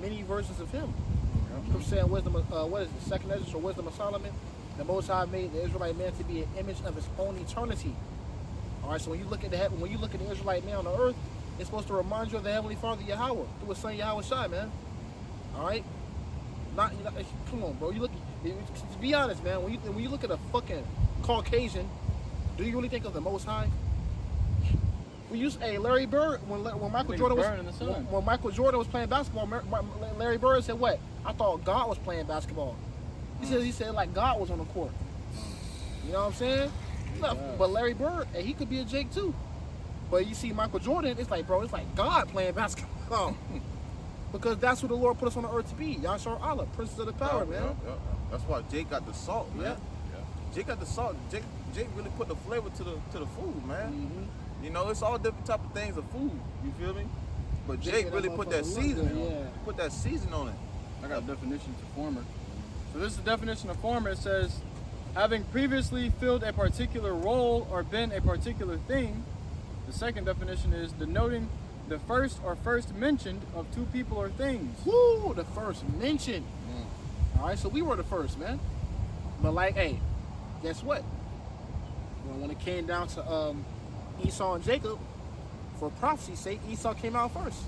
Many versions of Him. From saying wisdom, what is it? Second Ezra, or wisdom of Solomon. The Most High made the Israelite man to be an image of His own eternity. All right, so when you look at the heaven, when you look at the Israelite man on the earth, it's supposed to remind you of the Heavenly Father Yahawah through His Son YAHAWASHI, man. All right, not come on, bro. You look, to be honest, man. When you look at a fucking Caucasian, do you really think of the Most High? We used Larry Bird when Michael Jordan when Michael Jordan was playing basketball. Larry Bird said, "What? I thought God was playing basketball." He said like God was on the court. You know what I'm saying? No, but Larry Bird, he could be a Jake too. But you see Michael Jordan, it's like, bro, it's like God playing basketball. Because that's who the Lord put us on the earth to be. Yahshua Allah, Princess of the Power, man. That's why Jake got the salt, man. Jake got the salt. Jake really put the flavor to the food, man. You know, it's all different type of things of food. You feel me? But Jake really put that seasoning on it. Put that seasoning on it. I got a definition to former. So this is the definition of former. It says, having previously filled a particular role or been a particular thing. The second definition is denoting the first or first mentioned of two people or things. Woo, the first mentioned. All right, so we were the first, man. But like, hey, guess what? When it came down to Esau and Jacob, for prophecy's sake, Esau came out first.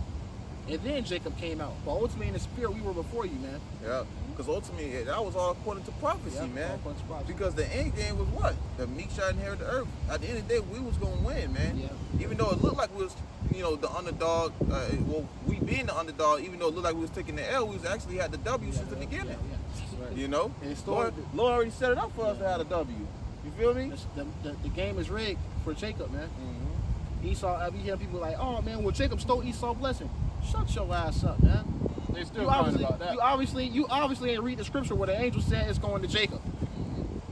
And then Jacob came out. But ultimately in the spirit, we were before you, man. Yeah, because ultimately, that was all according to prophecy, man. Because the end game was what? The meek shall inherit the earth. At the end of the day, we was going to win, man. Yeah. Even though it looked like we was, you know, the underdog, well, we being the underdog, even though it looked like we was taking the L, we was actually had the W since the beginning. Right. You know? Lord already set it up for us to have a W. You feel me? The game is rigged for Jacob, man. Esau, we hear people like, oh man, well Jacob stole Esau's blessing. Shut your ass up, man. They still talking about that. You obviously ain't read the scripture where the angel said it's going to Jacob.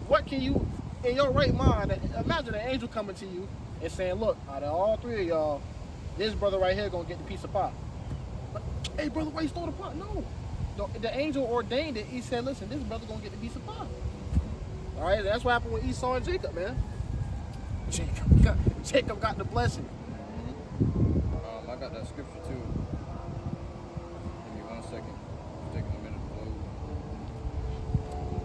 What can you, in your right mind, imagine an angel coming to you and saying, look, out of all three of y'all, this brother right here gonna get the piece of pie. But, hey brother, why you stole the pie? No. The angel ordained it. He said, listen, this brother gonna get the piece of pie. All right, that's what happened with Esau and Jacob, man. Jacob got the blessing. I got that scripture too. Give me 1 second. It's taking a minute to load.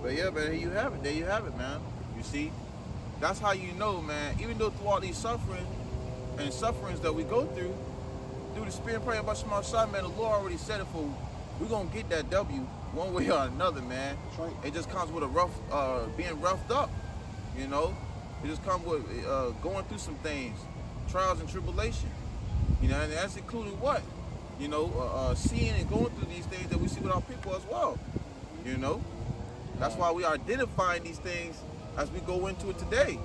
But yeah, man, here you have it. There you have it, man. You see, that's how you know, man. Even though through all these sufferings that we go through the spirit and prayer about Shema Shai, man, the Lord already said it for. We're gonna get that W one way or another, man. Right. It just comes with a being roughed up, you know. It just comes with going through some things, trials and tribulation, you know, and that's including what, you know, seeing and going through these things that we see with our people as well, you know. That's why we are identifying these things as we go into it today,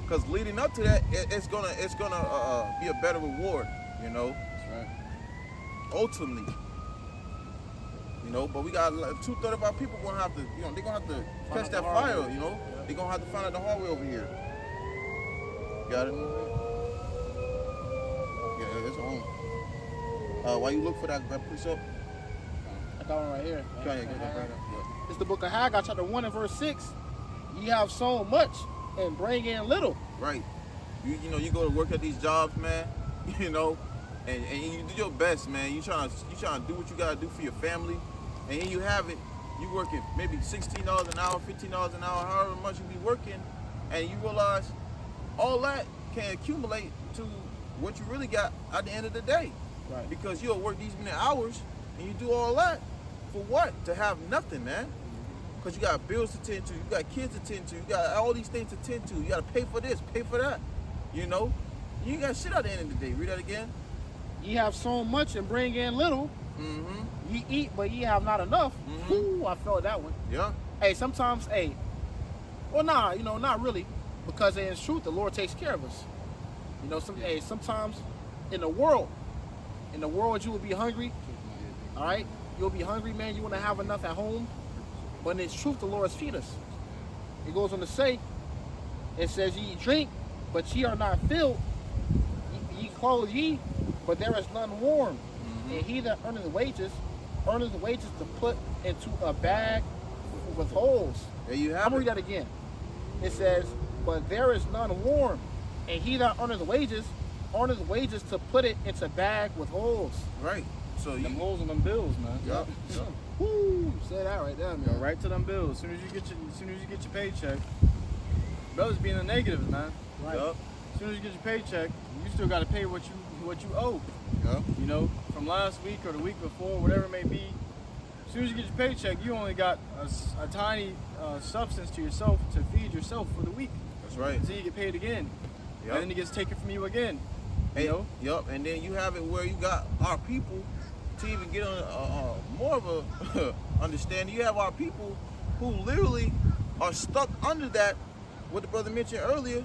because leading up to that, it's gonna be a better reward, you know. That's right. Ultimately. You know, but we got 2/3 of our people gonna have to, you know, they're gonna have to catch that fire, you know. They're gonna have to find out the hard way over here. Got it? Yeah, it's on. While you look for that precept, I got one right here. okay, get that right up. Yeah. It's the book of Haggai, chapter 1 and verse 6. Ye have sown much and bring in little. Right. You know, you go to work at these jobs, man, you know, and you do your best, man. You trying to do what you gotta do for your family, and here you have it. You working maybe $16 an hour, $15 an hour, however much you be working, and you realize all that can accumulate to what you really got at the end of the day. Right. Because you'll work these many hours and you do all that for what? To have nothing, man. Because you got bills to tend to, you got kids to tend to, you got all these things to tend to. You got to pay for this, pay for that. You know, you ain't got shit at the end of the day. Read that again. Ye have sown much and bring in little. Ye eat, but ye have not enough. Ooh, I felt that one. Yeah. Hey, sometimes, well, nah, you know, not really, because in truth, the Lord takes care of us. You know, sometimes in the world you will be hungry. All right, you'll be hungry, man. You want to have enough at home, but in truth, the Lord feed us. He goes on to say, it says, ye drink, but ye are not filled. Ye clothe ye, but there is none warm. And he that earneth wages to put into a bag with holes. There you have I'm it. gonna read that again. It says, but there is none warm, And he that earneth wages to put it into bag with holes. Right. So Them holes on them bills, man. Yup. Yup. Woo! Say that right there, man. Go right to them bills. As soon as you get your paycheck, brothers being the negatives, man. Right. Yup. As soon as you get your paycheck, you still got to pay what you owe. Yup. You know, from last week or the week before, whatever it may be. As soon as you get your paycheck, you only got a tiny substance to yourself to feed yourself for the week. That's right. Until you get paid again, Yup. and then it gets taken from you again. You know? Yup. And then you have it where you got our people to even get on more of a understanding. You have our people who literally are stuck under that. What the brother mentioned earlier,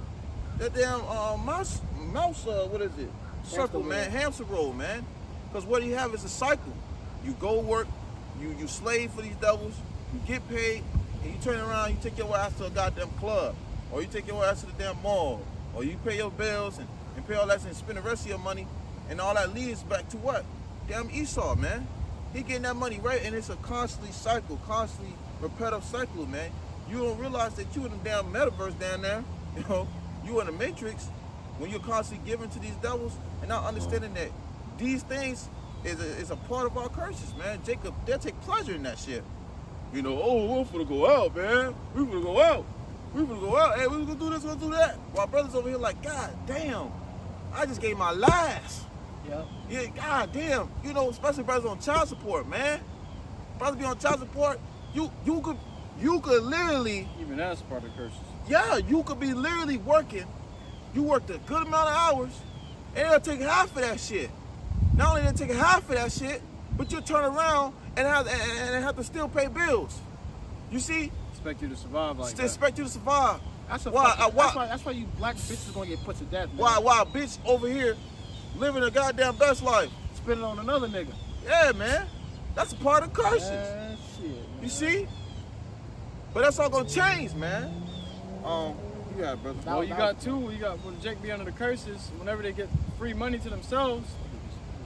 that damn mouse. What is it? Circle, man. Hamster roll, man. Because what you have is a cycle. You go work, you slave for these devils, you get paid, and you turn around, you take your ass to a goddamn club, or you take your ass to the damn mall, or you pay your bills and pay all that and spend the rest of your money, and all that leads back to what? Damn Esau, man. He getting that money, right? And it's a constantly repetitive cycle, man. You don't realize that you in the damn metaverse down there, you know, you in the matrix when you're constantly giving to these devils and not understanding that these things is a part of our curses, man. Jacob, they'll take pleasure in that shit. You know, oh, we're finna go out, man. We're finna go out. We're finna go out. Hey, we're gonna do this, we're gonna do that. While brothers over here like, God damn, I just gave my last. Yep. Yeah, God damn. You know, especially brothers on child support, man. Brothers be on child support, you could literally, Even that's part of the curses. yeah, you could be literally working. You worked a good amount of hours, and they'll take half of that shit. Not only they take half of that shit, but you'll turn around and have to still pay bills. You see? Expect you to survive like that. Expect you to survive. That's why you black bitches gonna get put to death, man. Why a bitch over here living a goddamn best life? Spend it on another nigga. Yeah, man. That's a part of curses. Shit, man. You see? But that's all gonna change, man. You got it, brother. Well, you got two. You got when Jake be under the curses. Whenever they get free money to themselves,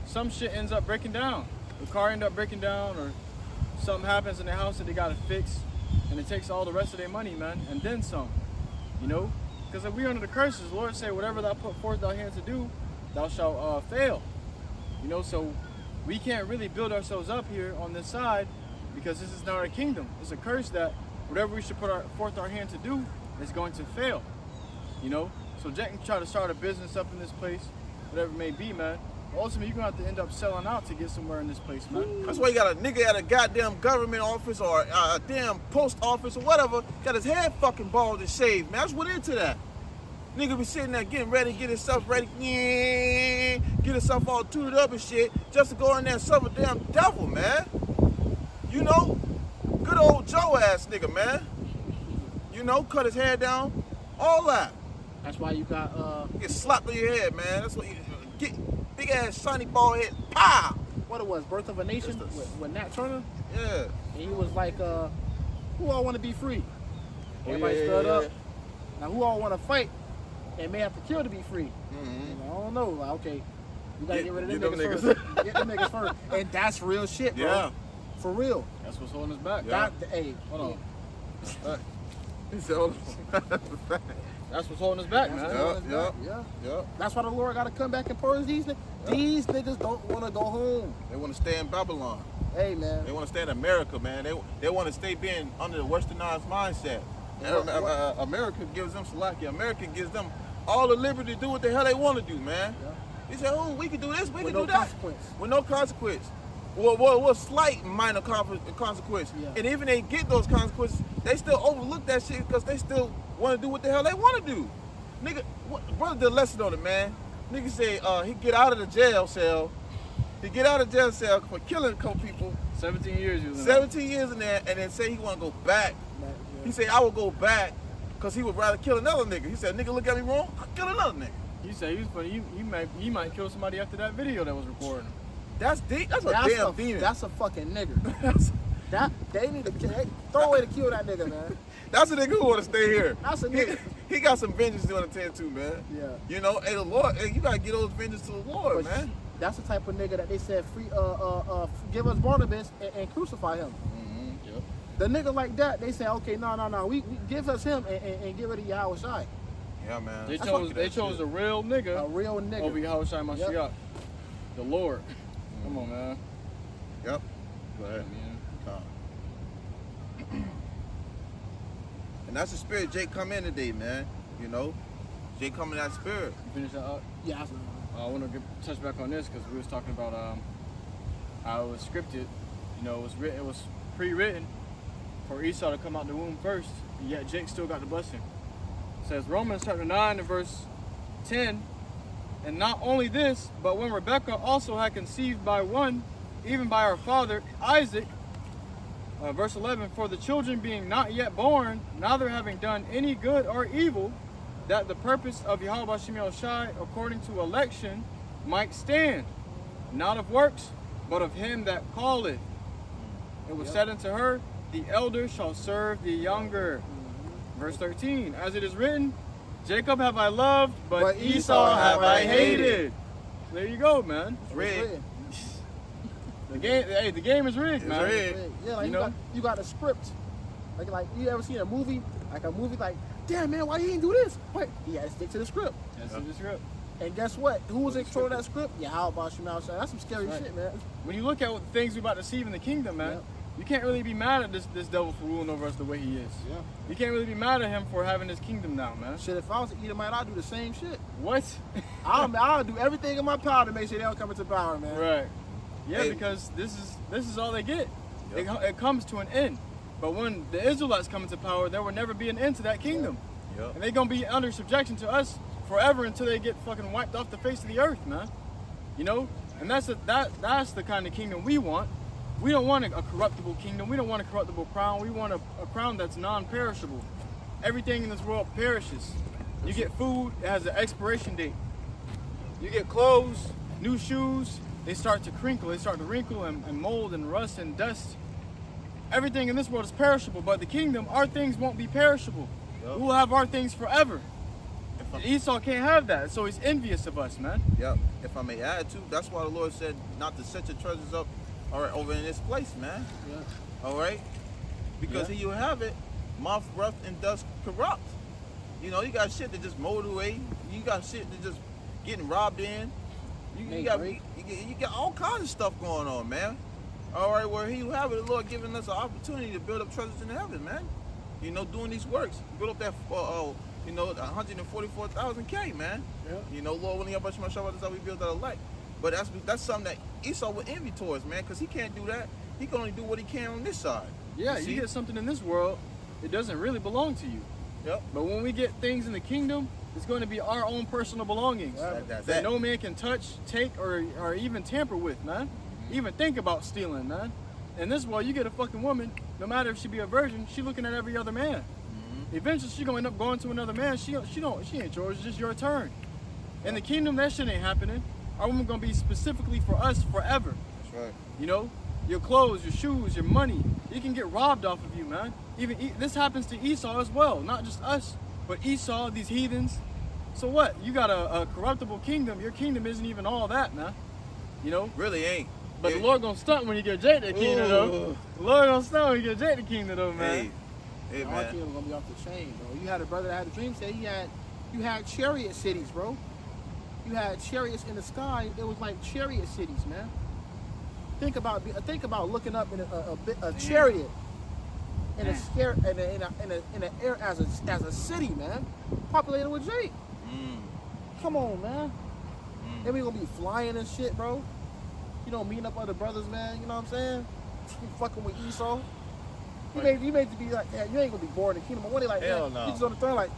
some shit ends up breaking down. The car end up breaking down, or something happens in the house that they gotta fix, and it takes all the rest of their money, man, and then some. You know, because if we under the curses, the Lord say, whatever thou put forth thy hand to do, thou shalt fail. You know, so we can't really build ourselves up here on this side because this is not our kingdom. It's a curse that whatever we should put forth our hand to do is going to fail. You know, so Jack can try to start a business up in this place, whatever it may be, man. Ultimately, you're gonna have to end up selling out to get somewhere in this place, man. That's why you got a nigga at a goddamn government office or a damn post office or whatever, got his head fucking bald and shaved, man. I just went into that. Nigga be sitting there getting ready, get himself ready, yeah, get himself all tooted up and shit, just to go in there and serve a damn devil, man. You know? Good old Joe ass nigga, man. You know, cut his hair down, all that. That's why you got Get slapped on your head, man. That's what you get. Big ass shiny bald head, pow! what it was, Birth of a Nation with Nat Turner. Yeah. And he was like, who all want to be free? Oh, Everybody yeah, stood yeah, up. yeah. Now who all want to fight and may have to kill to be free? Mm-hmm. And I don't know. Like, okay, you gotta get rid of them Get them niggas first. Get them niggas first. And that's real shit, bro. Yeah. For real. That's what's holding us back. Yeah. Hey, Hold on. He said, hold on. That's what's holding us back, That's man. what's holding us back. Yeah. Yeah. Yeah. That's why the Lord got to come back and purge these niggas. These niggas don't want to go home. They want to stay in Babylon. Hey, man. They want to stay in America, man. They want to stay being under the westernized mindset. America gives them Salakia. America gives them all the liberty to do what the hell they want to do, man. Yeah. They say, oh, we can do this, we With can no do that. consequence. With no consequence. Well, slight minor consequence. Yeah. And even they get those consequences, they still overlook that shit because they still want to do what the hell they want to do. Nigga, brother did a lesson on it, man. Nigga say he get out of the jail cell. He get out of jail cell for killing a couple people. 17 years you was in there. 17 years in there, and then say he want to go back. Yeah. He said, I will go back because he would rather kill another nigga. He said, nigga, look at me wrong, kill another nigga. You say he was funny. He might kill somebody after that video that was recording him. That's deep. That's a damn demon. That's a fucking nigga. They need to throw away to kill that nigga, man. That's a nigga who want to stay here. That's a nigga. He got some vengeance to attend to, man. Yeah. You know, hey, the Lord, hey, you gotta get those vengeance to the Lord, But man. that's the type of nigga that they said give us Barnabas and crucify him. Mm-hmm. Yep. The nigga like that, they say, okay, no, we give us him and get rid of YAHWASHI. Yeah, man. They chose a real nigga. A real nigga. Over Yahawashi Mashiach. Yep. The Lord. Come on, man. Yep. Go ahead. And that's the spirit Jake come in today, man. You know, Jake come in that spirit. You finish that up? Yeah. I want to touch back on this because we was talking about how it was scripted. You know, it was pre-written for Esau to come out the womb first, and yet Jake still got the blessing. It says Romans chapter 9 and verse 10, and not only this, but when Rebekah also had conceived by one, even by her father Isaac, verse 11, for the children being not yet born, neither having done any good or evil, that the purpose of YAHAWASHI according to election might stand, not of works, but of him that calleth. It was said unto her, the elder shall serve the younger. Verse 13, as it is written, Jacob have I loved, but Esau have I hated. There you go, man. It's rigged. The game is rigged, man. rigged. Yeah, like you got a script. Like you ever seen a movie? Like a movie like, damn man, why he didn't do this? But he had to stick to the script. The script. And guess what? Who was in control of that script? YAHAWASHI. That's some scary shit, man. When you look at what the things we about to see in the kingdom, man, you can't really be mad at this devil for ruling over us the way he is. Yeah. You can't really be mad at him for having his kingdom now, man. Shit, if I was an Edomite, I'd do the same shit. What? I'll do everything in my power to make sure they don't come into power, man. Right. Yeah, Hey. because this is all they get. Yep. It comes to an end. But when the Israelites come into power, there will never be an end to that kingdom. Yep. And they're going to be under subjection to us forever until they get fucking wiped off the face of the earth, man. You know? And that's the kind of kingdom we want. We don't want a corruptible kingdom. We don't want a corruptible crown. We want a crown that's non-perishable. Everything in this world perishes. You get food, it has an expiration date. You get clothes, new shoes, they start to crinkle. They start to wrinkle and mold and rust and dust. Everything in this world is perishable, but the kingdom, our things won't be perishable. Yep. We will have our things forever. And Esau can't have that, so he's envious of us, man. Yep. If I may add to, that's why the Lord said not to set your treasures up, all right, over in this place, man. Yeah. All right, because here you have it, moth, rust, and dust corrupt. You know, you got shit that just mowed away. You got shit that just getting robbed in. You got all kinds of stuff going on, man. All right, well, here you have it, the Lord giving us an opportunity to build up treasures in heaven, man. You know, doing these works, build up that, 144,000 man. Yep. You know, Lord willing, that's how we build that elect. But that's something that Esau would envy towards, man, because he can't do that. He can only do what he can on this side. Yeah, see? you get something in this world, it doesn't really belong to you. Yep. But when we get things in the kingdom, it's going to be our own personal belongings That's that it. no man can touch, take, or even tamper with, man. Even think about stealing, man. In this world, you get a fucking woman, no matter if she be a virgin, she looking at every other man. Eventually, she gonna end up going to another man. She ain't yours. It's just your turn. In the kingdom, that shit ain't happening. Our woman gonna be specifically for us forever. That's right. You know, your clothes, your shoes, your money. You can get robbed off of you, man. This happens to Esau as well. Not just us, but Esau, these heathens. So what? You got a corruptible kingdom. Your kingdom isn't even all that, man. You know. Really ain't. But the Lord gonna stunt when you get Jake the kingdom, though. The Lord gonna stunt when you get Jake the kingdom, though, man. Hey, Our man. kingdom gonna be off the chain, bro. You had a brother that had a dream, said you had chariot cities, bro. You had chariots in the sky. It was like chariot cities, man. Think about looking up in a chariot in a air as a city, man, populated with Jake. Come on, man. Then we gonna be flying and shit, bro. You know, meeting up other brothers, man. You know what I'm saying? You fucking with Esau. You made to be like, yeah, you ain't gonna be born in the kingdom. But one day, like, Hell man, no. you just on the throne, like,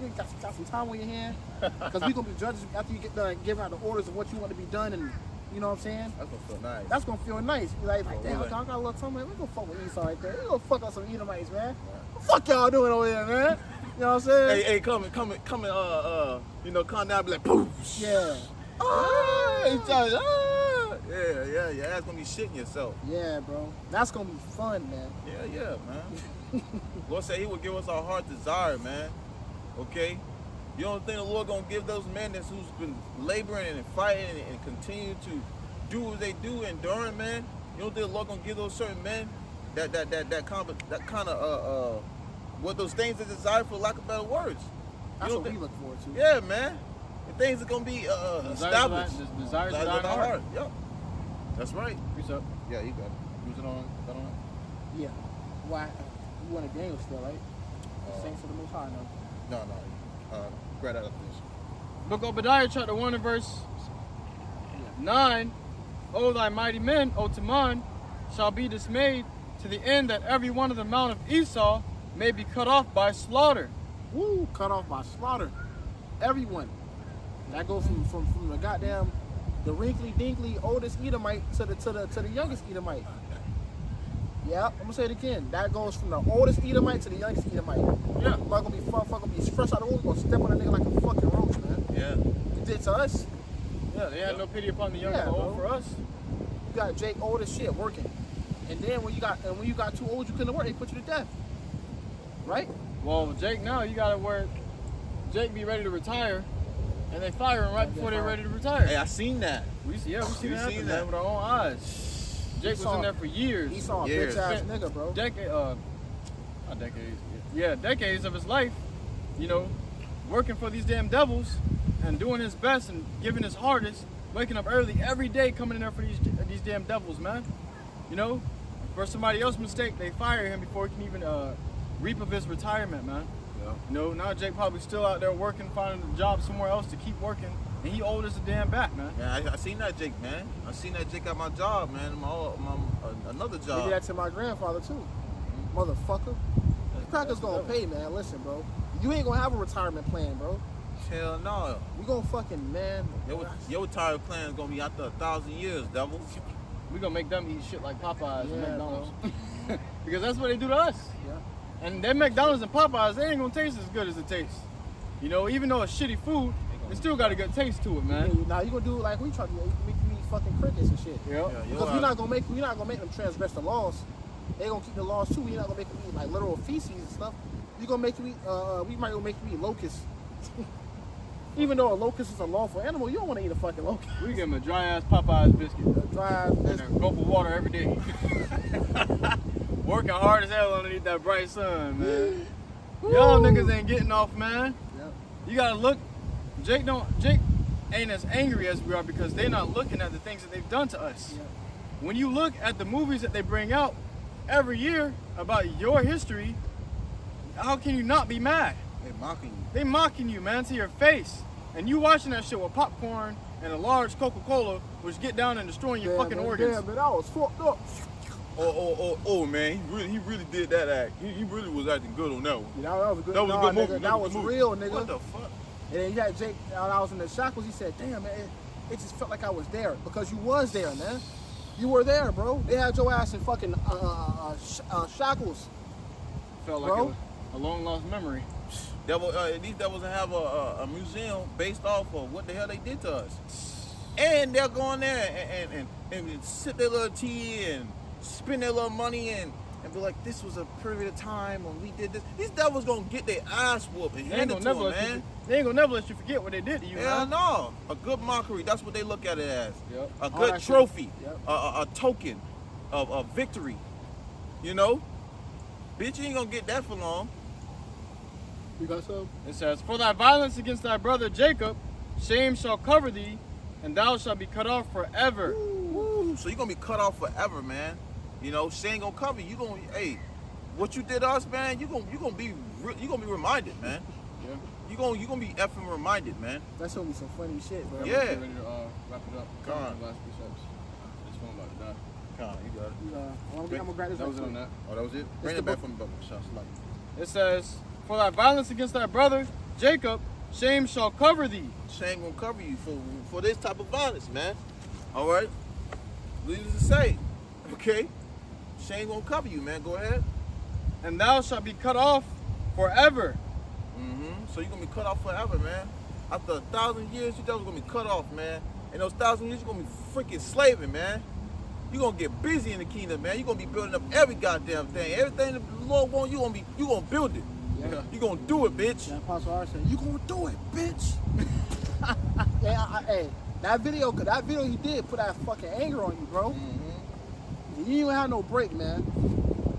you got some time on your hand, because we gonna be judges after you get done giving out the orders of what you want to be done, and you know what I'm saying? That's gonna feel nice. That's gonna feel nice. Like damn, really. I got a little time, man. We gonna fuck with Esau right there. We gonna fuck up some Edomites, man. What the fuck y'all doing over there, man? You know what I'm saying? Hey, come and calm down, be like, poof. Yeah. Yeah, your ass gonna be shitting yourself. Yeah, bro. That's gonna be fun, man. Yeah, man. Lord said he would give us our heart desire, man. Okay? You don't think the Lord gonna give those men who's been laboring and fighting and continue to do what they do, enduring, man? You don't think the Lord gonna give those certain men that kind of what those things they desire, for lack of better words? That's don't what we think- look forward to. Yeah, man. And things are gonna be established. Desires of Desires thine of the heart. heart. Yep. That's right. Peace up. Yeah, you got it. Use it on. Got on it. Yeah. Why? You wanted Daniel still, right? The Saints of the Most High, no. No. Grab that up, please. Book of Obadiah, chapter 1 and verse 9. O thy mighty men, O Taman, shall be dismayed to the end that every one of the mount of Esau may be cut off by slaughter. Woo! Cut off by slaughter. Everyone. That goes from the goddamn the wrinkly dinkly oldest Edomite to the youngest Edomite. Yeah, I'm gonna say it again. That goes from the oldest Edomite to the youngest Edomite. Yeah, I'm not gonna be fucking be fresh out of the womb. Gonna step on a nigga like a fucking roach, man. Yeah. You did to us. Yeah, they had no pity upon the young Yeah, and the old bro. for us. You got Jake old as shit working, and then when you got too old, you couldn't work. They put you to death. Right? Well, Jake now, you gotta work. Jake be ready to retire, and they fire him right before they're ready to retire. Hey, I seen that. We see We that seen happen, that. man, with our own eyes. Jake was in there for years. He saw a Years. bitch ass nigga, bro. Decades of his life, you know, working for these damn devils and doing his best and giving his hardest, waking up early every day, coming in there for these damn devils, man. You know, for somebody else's mistake, they fire him before he can even reap of his retirement, man. Yeah. You know, now Jake probably still out there working, finding a job somewhere else to keep working, and he old as a damn bat, man. Yeah, I seen that Jake, man. I seen that Jake at my job, man. Another They job. did that to my grandfather too. Motherfucker. The crackers gonna pay, man. Listen, bro. You ain't gonna have a retirement plan, bro. Hell no. We gonna fucking, man. Your retirement plan is gonna be after 1,000 years, devil. We gonna make them eat shit like Popeyes and Yeah, McDonald's. Because that's what they do to us. Yeah. And them McDonald's and Popeyes, they ain't gonna taste as good as it tastes. You know, even though it's shitty food, it still got a good taste to it, man. Now you gonna do like we try to do, make you eat fucking crickets and shit. Yep. Yeah, Because we're not gonna make them transgress the laws. They gonna keep the laws too. We're not gonna make them eat like literal feces and stuff. We gonna make you eat. We might gonna make you eat locusts. Even though a locust is a lawful animal, you don't want to eat a fucking locust. We give them a dry ass Popeyes biscuit Dry and a gulp of water every day. Working hard as hell underneath that bright sun, man. Y'all niggas ain't getting off, man. Yep. You gotta look. Jake ain't as angry as we are because they're not looking at the things that they've done to us. Yep. When you look at the movies that they bring out every year about your history, how can you not be mad? They mocking you. They mocking you, man, to your face. And you watching that shit with popcorn and a large Coca-Cola, which get down and destroying your fucking organs. Damn, man, I was fucked up. Oh, man, he really did that act. He really was acting good on that one. You know, that was a good. That was a good movie. Nigga, that was real, nigga. What the fuck? And then you had Jake, when I was in the shackles, he said, damn, man, it just felt like I was there. Because you was there, man. You were there, bro. They had your ass in fucking shackles. Felt like Bro. it was a long lost memory. These devils have a museum based off of what the hell they did to us. And they'll go in there and sip their little tea and spend their little money and be like, this was a period of time when we did this. These devils gonna get their ass whooped and hand it to them, man. They ain't gonna never let you forget what they did to you, Hell man. no. A good mockery, that's what they look at it as. Yep. A All good that shit. trophy, Yep. a token of victory. You know? Bitch, you ain't gonna get that for long. You got some? It says, for thy violence against thy brother Jacob, shame shall cover thee, and thou shalt be cut off forever. Woo. So you're gonna be cut off forever, man. You know, shame gonna cover you. You gonna, hey, what you did to us, man. You gonna be reminded, man. Yeah. You gonna be effing reminded, man. That's gonna be some funny shit, bro. Yeah. Get ready to wrap it up. Come on. The last precepts. This phone about to die. Come on, you got it. I'm gonna grab this That was it one on too. that. Oh, that was it. Bring the it back book. from the shots like. It says, for thy violence against thy brother Jacob, shame shall cover thee. Shame gonna cover you for this type of violence, man. All right. Needless to say, okay. Shame gonna cover you, man. Go ahead. And thou shalt be cut off forever. So you're gonna be cut off forever, man. After 1,000 years, you devils gonna be cut off, man. And those 1,000 years, you're gonna be freaking slaving, man. You're gonna get busy in the kingdom, man. You're gonna be building up every goddamn thing. Everything the Lord wants, you gonna build it. Yeah. You gonna do it, bitch. Yeah, Apostle R said, you gonna do it, bitch. Hey, that video he did put that fucking anger on you, bro. You didn't even have no break, man.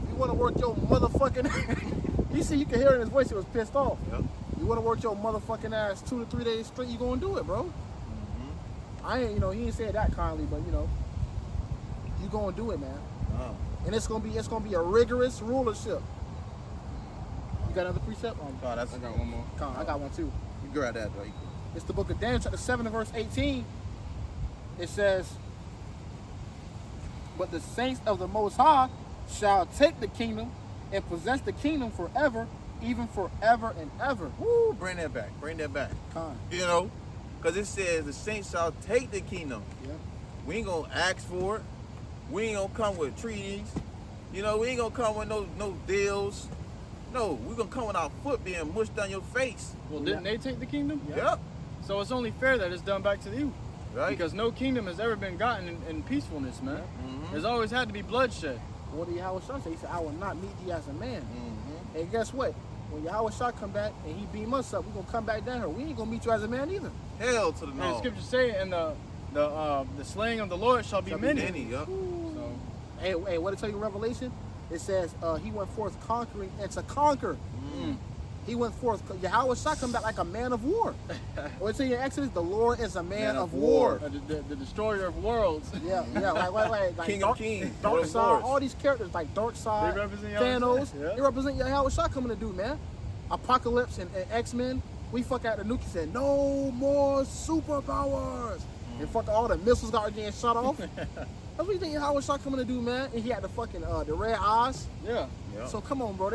You wanna work your motherfucking you see, you can hear in his voice he was pissed off. Yep. You want to work your motherfucking ass 2 to 3 days straight, you gonna do it, bro. I ain't, he ain't said that kindly, but you gonna do it, man. And it's gonna be a rigorous rulership. You got another precept? I got one more. I got one too. You grab that, though. It's the book of Daniel, chapter 7, and verse 18. It says, but the saints of the Most High shall take the kingdom and possess the kingdom forever, even forever and ever. Woo, bring that back. Bring that back. Because it says the saints shall take the kingdom. Yeah. We ain't going to ask for it. We ain't going to come with treaties. We ain't going to come with no deals. No, we're going to come with our foot being mushed down your face. Well, didn't they take the kingdom? Yep. So it's only fair that it's done back to you. Right. Because no kingdom has ever been gotten in peacefulness, man. There's always had to be bloodshed. What did Yahweh Shah say? He said, I will not meet thee as a man. And guess what? When Yahweh Shah come back and he beam us up, we're going to come back down here. We ain't going to meet you as a man either. Hell to the And no. the scriptures say, and the slaying of the Lord shall be many. Yep. So, Hey, what did it tell you in Revelation? It says he went forth conquering and to conquer. He went forth. Yahweh Shah come back like a man of war. What it tell you in Exodus? The Lord is a man of war. the destroyer of worlds. Yeah, like King of Kings, Dark Lord of Side, Lords. all these characters like Dark Side, They represent Yahweh Thanos. Shah, yeah. They represent Yahweh Shah coming to do, man. Apocalypse and X-Men. We fuck out the nuke and said no more superpowers. And fuck all the missiles got getting shut off. That's what you think Yahweh Shah coming to do, man. And he had the fucking the red eyes. Yeah. Yep. So come on, bro.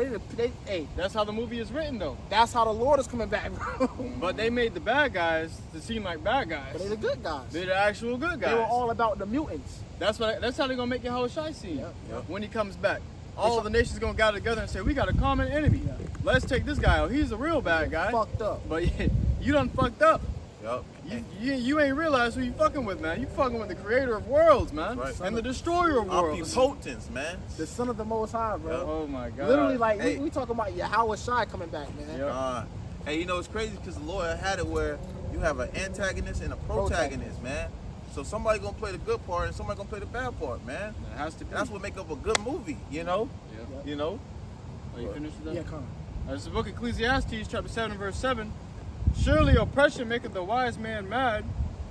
Hey, That's how the movie is written, though. that's how the Lord is coming back, bro. But they made the bad guys to seem like bad guys. But they the good guys. They're the actual good guys. They were all about the mutants. That's how they're gonna make Yahawashi seem Yep. when he comes back. All the nations gonna gather together and say, we got a common enemy. Yeah. Let's take this guy out. He's a real bad guy. Fucked up. But you done fucked up. Yep. You ain't realized who you fucking with, man. You fucking with the creator of worlds, man. That's And the destroyer of worlds. Omnipotence, man. The son of the Most High, bro. Yep. Oh my God. Literally, like, Hey. we talking about Yahweh Shai coming back, man. Yep. And it's crazy because the Lord had it where you have an antagonist and a protagonist, man. So somebody gonna play the good part and somebody gonna play the bad part, man. It has to be. That's what make up a good movie, Yeah. You know? Are you finished with that? Yeah, come on. This is the book of Ecclesiastes, chapter 7, verse 7. Surely oppression maketh the wise man mad,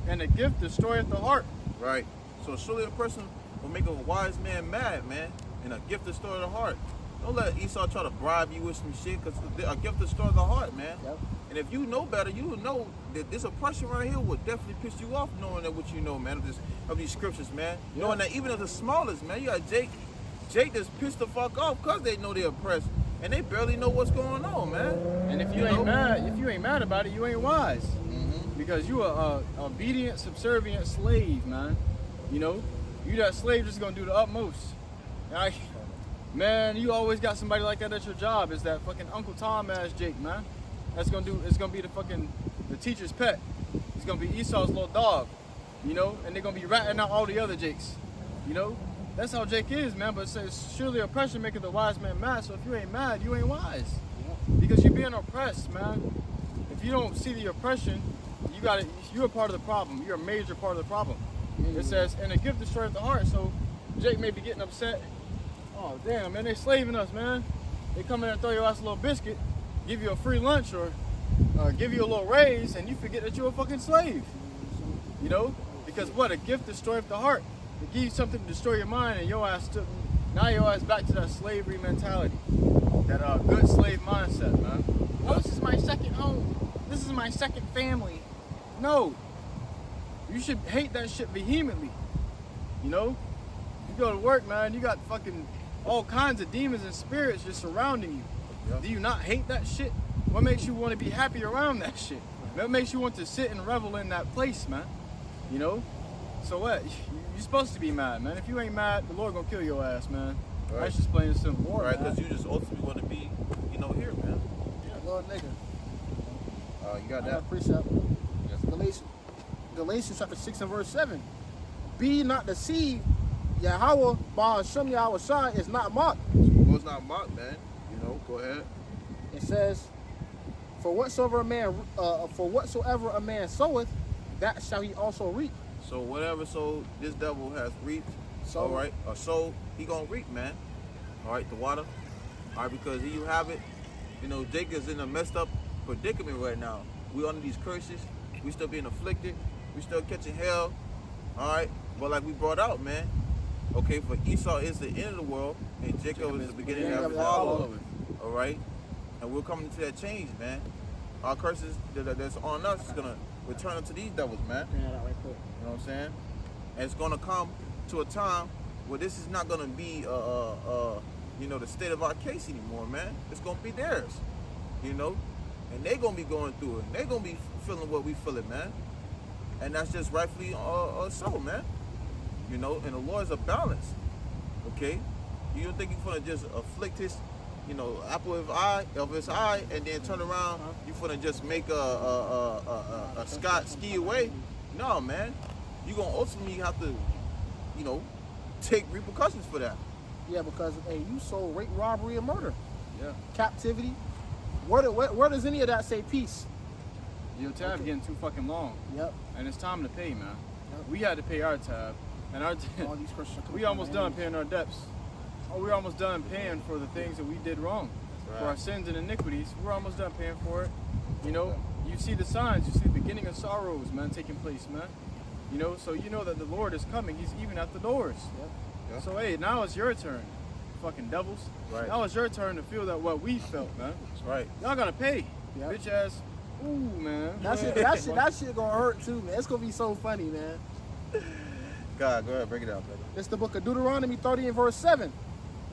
and a gift destroyeth the heart. Right. So surely a person will make a wise man mad, man, and a gift destroy the heart. Don't let Esau try to bribe you with some shit, because a gift destroys the heart, man. Yep. And if you know better, you will know that this oppression right here will definitely piss you off, knowing that what you know, man, of these scriptures, man. Yeah. Knowing that even of the smallest, man, you got Jake just pissed the fuck off because they know they're oppressed, and they barely know what's going on, man. And if you ain't mad about it, you ain't wise. Because you are a obedient, subservient slave, man. You that slave just gonna do the utmost. Man, you always got somebody like that at your job. It's that fucking Uncle Tom ass Jake, man. It's gonna be the teacher's pet. It's gonna be Esau's little dog, and they're gonna be ratting out all the other Jakes. That's how Jake is, man. But it says, surely oppression maketh the wise man mad. So if you ain't mad, you ain't wise. Because you're being oppressed, man. If you don't see the oppression, you're a part of the problem. You're a major part of the problem. It says, and a gift destroyeth the heart. So Jake may be getting upset. Oh, damn, man, they slaving us, man. They come in and throw your ass a little biscuit, give you a free lunch, or give you a little raise, and you forget that you're a fucking slave. Because what? A gift destroyeth the heart. It gives you something to destroy your mind, and your ass back to that slavery mentality. That good slave mindset, man. Oh, this is my second home. This is my second family. No. You should hate that shit vehemently. You go to work, man, you got fucking all kinds of demons and spirits just surrounding you. Yep. Do you not hate that shit? What makes you want to be happy around that shit? What makes you want to sit and revel in that place, man? So what? You're supposed to be mad, man. If you ain't mad, the Lord gonna kill your ass, man. Right. That's just plain and simple. Right, because you just ultimately want to be, here, man. Yeah, Lord nigga. You got I that? got a precept. Galatians chapter 6 and verse 7. Be not deceived. Yahawah, BAHASHAM, Yahweh Shai is not mocked. Well, it's not mocked, man. Go ahead. It says, for whatsoever a man soweth, that shall he also reap. So whatever this devil has reaped, all right, he gonna reap, man. All right, the water. All right, because here you have it. Jake is in a messed up predicament right now. We under these curses. We still being afflicted. We still catching hell. All right. But like we brought out, man. Okay, for Esau is the end of the world, and Jacob is the beginning of the follow. All right. And we're coming to that change, man. Our curses that's on us is gonna return unto these devils, man. Yeah, that right quick. You know what I'm saying? And it's gonna come to a time where this is not gonna be you know, the state of our case anymore, man. It's gonna be theirs, you know, and they're gonna be going through it, and they're gonna be feeling what we feeling, man. And that's just rightfully so, man. You know, and the Lord is a balance, okay? You don't think He's gonna just afflict His, you know, apple of His eye, and then turn around, you gonna just make a ski away? No, man. You gonna ultimately have to, you know, take repercussions for that. Yeah, because hey, you sold rape, robbery, and murder. Yeah. Captivity. Where does any of that say peace? Your tab getting too fucking long. Yep. And it's time to pay, man. Yep. We had to pay our tab. And our All these Christians. we almost done paying our debts. Oh, we're almost done paying for the things that we did wrong. Right. For our sins and iniquities. We're almost done paying for it. You know, you see the signs. You see the beginning of sorrows, man, taking place, man. You know, so you know that the Lord is coming. He's even at the doors. Yep. Yeah. So, hey, now it's your turn, fucking devils. Right. Now it's your turn to feel that what we felt, man. That's right. Y'all gotta pay. Yep. Bitch ass. Ooh, man. That shit gonna hurt too, man. It's gonna be so funny, man. God, go ahead, break it down, brother. It's the book of Deuteronomy 30 and verse 7.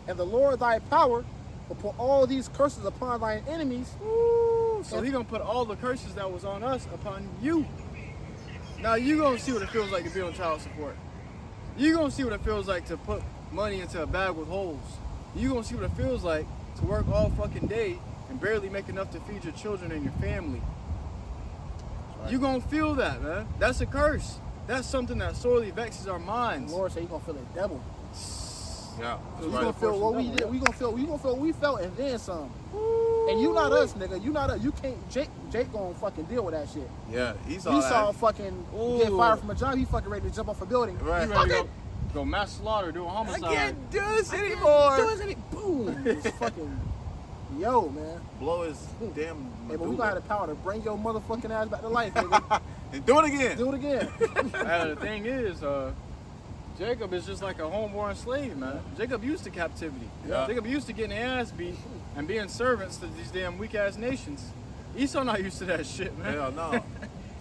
And the Lord thy power will put all these curses upon thine enemies. Ooh, so He gonna put all the curses that was on us upon you. Now you gonna see what it feels like to be on child support. You gonna see what it feels like to put money into a bag with holes. You gonna see what it feels like to work all fucking day and barely make enough to feed your children and your family. Right. Right. You gonna feel that, man. That's a curse. That's something that sorely vexes our The minds. Lord said He gonna feel the devil. Yeah. So we gonna feel what we did. We gonna feel what we felt, and then some. And you not us, nigga. You not us. You can't. Jake gonna fucking deal with that shit. Yeah, He saw fucking get Ooh. fired from a job. He fucking ready to jump off a building. Right. You ready to go mass slaughter, do a homicide. I can't do this Do anymore. it any- Boom. It's fucking. Yo, man. Blow his damn. Hey, but we gonna have the power to bring your motherfucking ass back to life, nigga. And do it again. Do it again. The thing is, Jacob is just like a homeborn slave, man. Jacob used to captivity. Yeah. Jacob used to getting their ass beat and being servants to these damn weak ass nations. Esau not used to that shit, man. Hell no.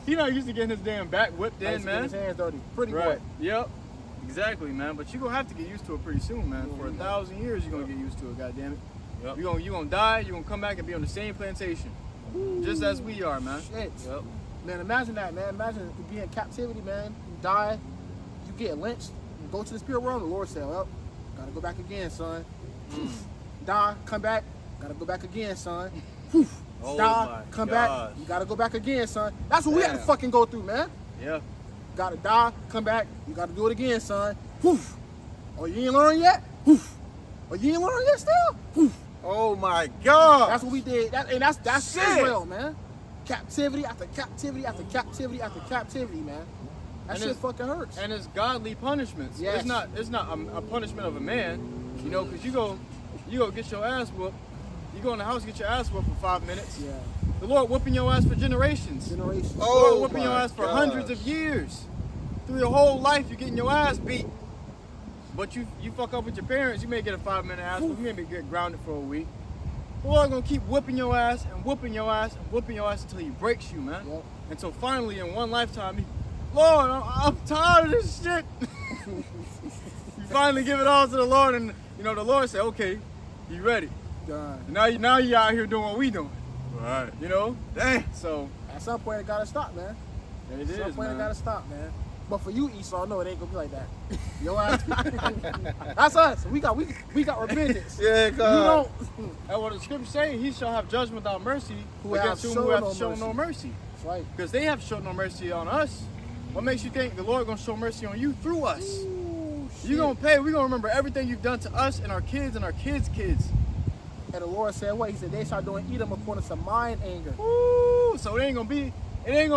He not used to getting his damn back whipped Nice in, to get man. his hands dirty. Pretty Right. boy. Yep. Exactly, man. But you gonna have to get used to it pretty soon, man. For 1,000 years, you're gonna get used to it. Goddamn it. Yep. You gonna die. You gonna come back and be on the same plantation, just as we are, man. Shit. Yep. Man, imagine that, man. Imagine you being in captivity, man. You die, you get lynched, you go to the spirit world, the Lord said, well, gotta go back again, son. Die, come back, gotta go back again, son. Oh Die, my come gosh. back, you gotta go back again, son. That's what we had to Damn. fucking go through, man. Yeah. Gotta die, come back, you gotta do it again, son. Oh, you ain't learned yet? Oh, you ain't learned yet still? Oh my God. That's what we did. That's Shit. Israel, man. Captivity after captivity after captivity after captivity, man. That And shit it's- fucking hurts. And it's godly punishments. Yes. It's not a punishment of a man, you know, because you go get your ass whooped. You go in the house, get your ass whooped for 5 minutes. Yeah, The Lord whooping your ass for generations. generations. The Oh, Lord whooping your my ass for gosh. hundreds of years. Through your whole life, you're getting your ass beat. But you fuck up with your parents, you may get a 5-minute ass whoop. You may get grounded for a week. The Lord gonna keep whooping your ass and whooping your ass and whooping your ass until He breaks you, man. Yep. Until finally, in one lifetime, Lord, I'm tired of this shit. You finally give it all to the Lord, and you know the Lord said, "Okay, you ready? Done. Now you out here doing what we doing, Right. you know." Damn. So At some point, it gotta stop, man. it At some is, point, it man. gotta stop, man. But for you, Esau, no, it ain't gonna be like that. Your ass. That's us. We got repentance. Yeah, You God. don't. And what the scriptures say, He shall have judgment without mercy Who against have whom who shown hath no shown mercy. no mercy, That's right. because they have shown no mercy on us. What makes you think the Lord gonna show mercy on you through us? Ooh, You shit. gonna pay. We gonna remember everything you've done to us and our kids' kids. And the Lord said, what? He said, they shall do in Edom according to mine anger. Ooh, so it ain't gonna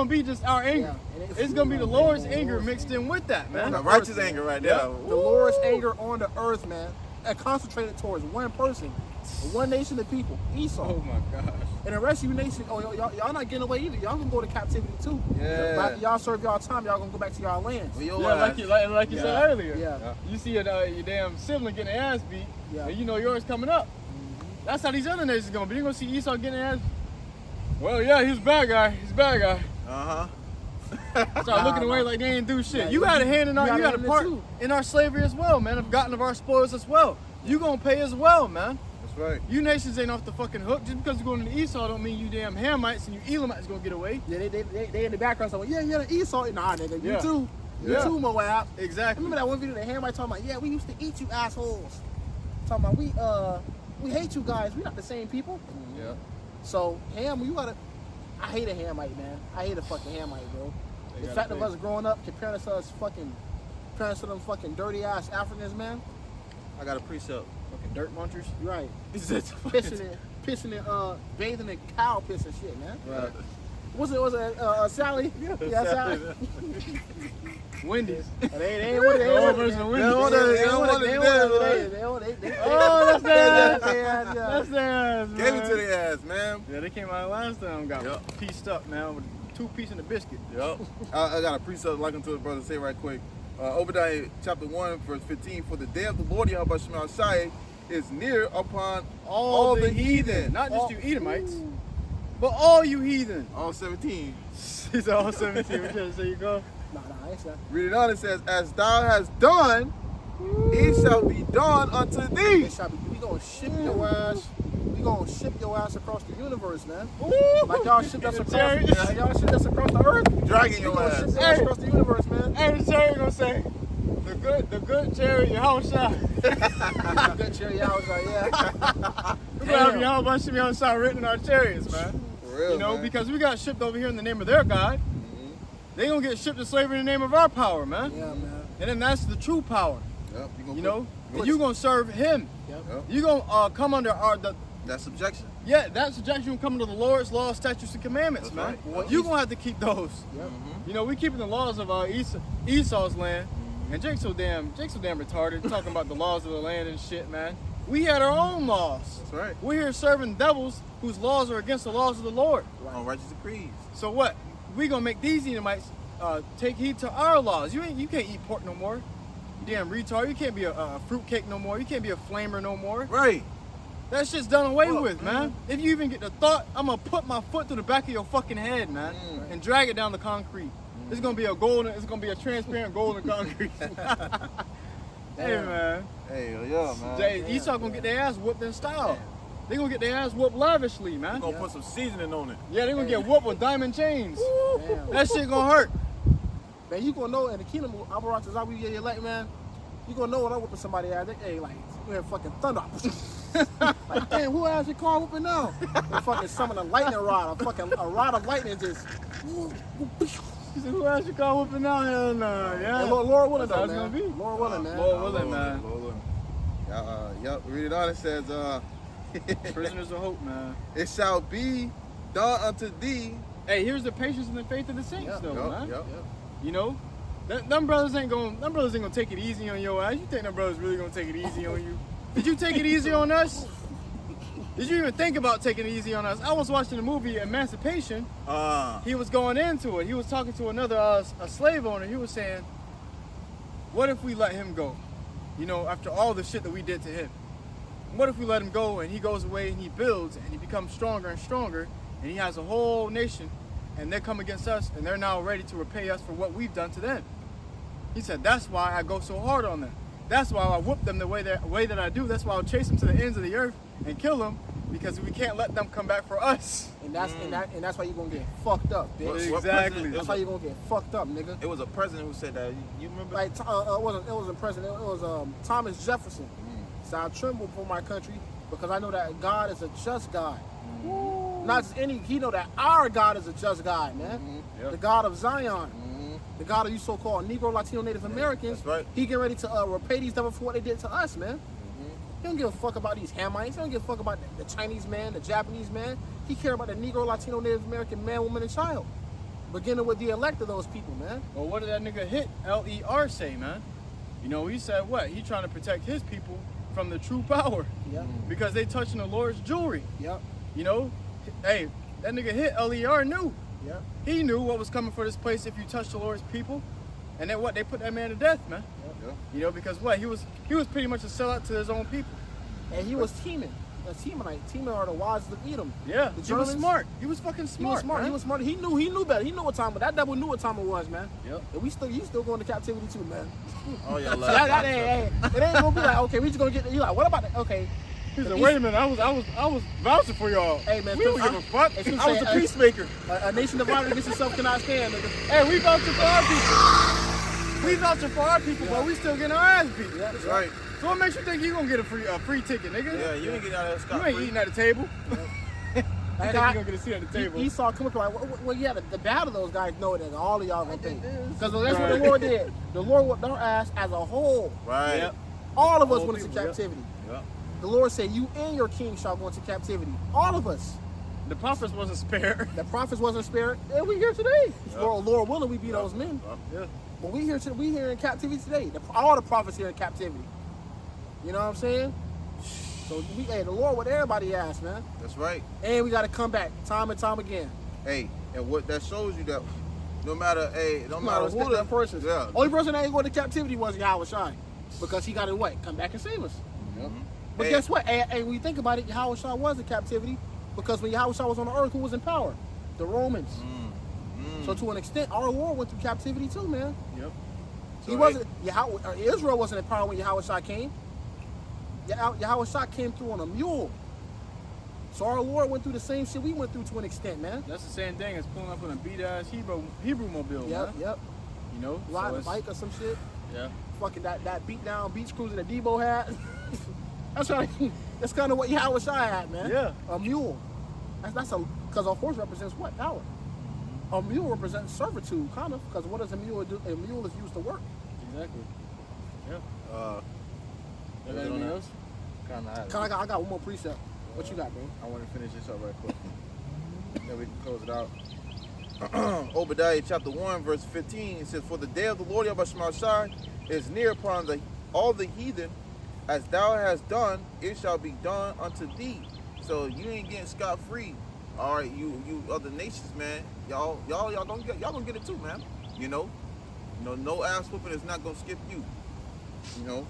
be just our anger. Yeah, and It's gonna be the Lord's anger Lord's mixed in with that, man. The righteous anger right there. The Lord's anger on the earth, man, and concentrated towards one person. One nation of people, Esau. Oh my gosh. And the rest of you nations, y'all not getting away either. Y'all gonna go to captivity too. Yeah. But after y'all serve y'all time, y'all gonna go back to y'all lands. Well, Yeah, like you said earlier. Yeah. You see your damn sibling getting their ass beat, Yeah. and you know yours coming up. That's how these other nations gonna be. You're gonna see Esau getting their ass. Well, yeah, he's a bad guy. He's a bad guy. Start looking away like they ain't do shit. Yeah, you had a hand in our, you had a part too. in our slavery as well, man. Have gotten of our spoils as well. You gonna pay as well, man. That's right. You nations ain't off the fucking hook. Just because you're going to Esau don't mean you damn Hamites and you Elamites gonna get away. Yeah, they in the background saying, yeah, the Esau. Nah, nigga, you Yeah. too. You Yeah. too, Moab. Exactly. Remember that one video that Hamite talking about, yeah, we used to eat you assholes. Talking about, we hate you guys. We not the same people. Yeah. So, Ham, you gotta, I hate a Hamite, man. I hate a fucking Hamite, bro. The fact of us growing up, comparing us to us fucking, comparing us to them fucking dirty ass Africans, man. I got a precept. Fucking dirt munchers. You're right. Pissing Pissing in, bathing in cow piss and shit, man. Right. Was it Sally? Yeah, Sally. Wendy's. They ain't want it. No version of Wendy's. Oh, that's their ass. That's their ass, man. Gave it to their ass, man. Yeah, they came out last time, got pieced up now with 2 pieces in the biscuit. Yep. I got a precept like him to his brother say right quick. Obadiah chapter 1 verse 15. For the day of the Lord YAHAWASHI is near upon all the heathen. Not just you Edomites, but all you heathen. All 17. He's all 17. Which is, so you go. Nah, I ain't saying. Read it on. It says, as thou hast done, it shall be done unto thee. We gonna ship your ass. We gonna ship your ass across the universe, man. Ooh. Like y'all shipped us across. Terry. Like y'all shipped us across the earth. Dragging We your gonna ass. ship your ass across the universe, man. Hey, the Terry gonna say, the good Terry, YAHAWASHI. Good cherry house, like, yeah. We're gonna have YAHAWASHI written in our chariots, man. For real, You know, man. because we got shipped over here in the name of their God. They gonna get shipped to slavery in the name of our power, man. Yeah, man. And then that's the true power. Yep, You know, and you gonna serve Him. Yep. Yep. You gonna come under That subjection. that subjection will come under the Lord's laws, statutes, and commandments, That's man. right. You gonna have to keep those. Yep. You know, we keeping the laws of Esau's land, and Jake's so damn retarded, talking about the laws of the land and shit, man. We had our own laws. That's right. We're here serving devils whose laws are against the laws of the Lord. On righteous decrees. So what? We gonna make these Edomites take heed to our laws. You can't eat pork no more. You damn retard. You can't be a fruitcake no more. You can't be a flamer no more. Right. That shit's done away with, man. If you even get the thought, I'm gonna put my foot through the back of your fucking head, man, and drag it down the concrete. It's gonna be it's gonna be a transparent golden concrete. Hey, man. Hey, yeah, man. Esau gonna get their ass whooped in style. They gonna get their ass whooped lavishly, man. We're gonna put some seasoning on it. Yeah, they gonna get whooped with diamond chains. Damn. That shit gonna hurt. Man, you gonna know in the kingdom of Abarat as we get elect, man. You gonna know when I'm whooping somebody ass. Hey, like we have fucking thunder. Like, damn, who ass you call whooping now? They fucking summon a lightning rod, a rod of lightning just. He said, who else you call whooping out? Hell no, yeah. And Lord willing, That's how though, it's man. gonna be. Lord willing, man. Lord willing, man. Yep, read it on. It says, Prisoners of hope, man. it shall be done unto thee. Hey, here's the patience and the faith of the saints, Yep, though, man. Yep. You know, them brothers ain't gonna take it easy on your ass. You think them brothers really gonna take it easy on you? Did you take it easy on us? Did you even think about taking it easy on us? I was watching the movie Emancipation. He was going into it. He was talking to another a slave owner. He was saying, what if we let him go? You know, after all the shit that we did to him. What if we let him go and he goes away and he builds and he becomes stronger and stronger and he has a whole nation and they come against us and they're now ready to repay us for what we've done to them. He said, that's why I go so hard on them. That's why I whoop them the way that I do. That's why I'll chase them to the ends of the earth and kill them, because we can't let them come back for us. And that's why you're gonna get fucked up, bitch. What Exactly. president- That's why you're gonna get fucked up, nigga. It was a president who said that. You remember? Like it wasn't president. It was Thomas Jefferson. So I tremble for my country because I know that God is a just God. Not just any. He know that our God is a just God, man. Yep. The God of Zion. The God of you so-called Negro, Latino, Native Americans. That's right. He getting ready to repay these devils for what they did to us, man. He don't give a fuck about these Hamites. He don't give a fuck about the Chinese man, the Japanese man. He care about the Negro, Latino, Native American man, woman, and child. Beginning with the elect of those people, man. Well, what did that nigga hit Ler say, man? You know, he said what? He trying to protect his people from the true power. Yep. Because they touching the Lord's jewelry. Yep. You know, hey, that nigga hit LER knew. Yep. He knew what was coming for this place if you touch the Lord's people. And then what? They put that man to death, man. Yep. You know, because what? He was pretty much a sellout to his own people. And he was teaming. A Teemanite. Teeman are the wise of Edom. Yeah, The he was Germans- smart. He was fucking He smart. was smart. Man. He was smart. He knew better. He knew what time. But that devil knew what time it was, man. Yep. And you still going to captivity too, man. Oh yeah, So that ain't, it ain't gonna be like, okay, we just gonna get. You like, what about that? Okay. He said, wait a minute, I was vouching for y'all. Hey, man, we don't give a fuck. Hey, I was a peacemaker. A nation divided against itself cannot stand, nigga. Hey, we vouching for our people. We vouching for our people, but we still getting our ass beat. Yeah, That's right. So what makes you think you gonna get a free ticket, nigga? Yeah, you ain't getting out of that You scot ain't free. eating at the table. You think you And gonna get a seat at the table? Esau come up to like, well, yeah, the battle of those guys know that all of y'all gonna pay. is. Because that's what the Right. Lord did. The Lord whipped our ass as a whole. Right. Yep. All of us All went into people, yep. captivity. Yep. The Lord said, you and your king shall go into captivity. All of us. The prophets wasn't spared. The prophets wasn't spared, and we here today. Yep. Lord willing, we be those men. Yeah. But we here in captivity today. All the prophets here in captivity. You know what I'm saying? So the Lord with everybody ass, man. That's right. And we got to come back time and time again. Hey, and what that shows you that no matter No matter who who that person is. Yeah. Only person that ain't going to captivity was YAHAWASHI. Because he got to what? Come back and save us. Yep. But Hey. guess what? And when you think about it, YAHAWASHI was in captivity because when YAHAWASHI was on the earth, who was in power? The Romans. So to an extent, our Lord went through captivity too, man. Yep. He wasn't. Israel wasn't in power when YAHAWASHI came. YAHAWASHI came through on a mule. So our Lord went through the same shit we went through to an extent, man. That's the same thing as pulling up on a beat ass Hebrew mobile, Yep, man. yep. You know? Riding a it's- bike or some shit. Yeah. Fucking that beat down beach cruiser that Debo had. That's right. That's kind of what YAHAWASHI had, man. Yeah. A mule. Because a horse represents what? Power. A mule represents servitude, kind of. Because what does a mule do? A mule is used to work. Exactly. Yeah. Uh, You got anything else? I got one more precept. What you got, bro? I want to finish this up right quick. Then we can close it out. Obadiah chapter 1 verse 15 it says, for the day of the Lord Yahuwah is near upon all the heathen, as thou hast done, it shall be done unto thee. So you ain't getting scot free. All right, you other nations, man. Y'all gonna get it too, man. You know, no ass whooping is not gonna skip you. You know,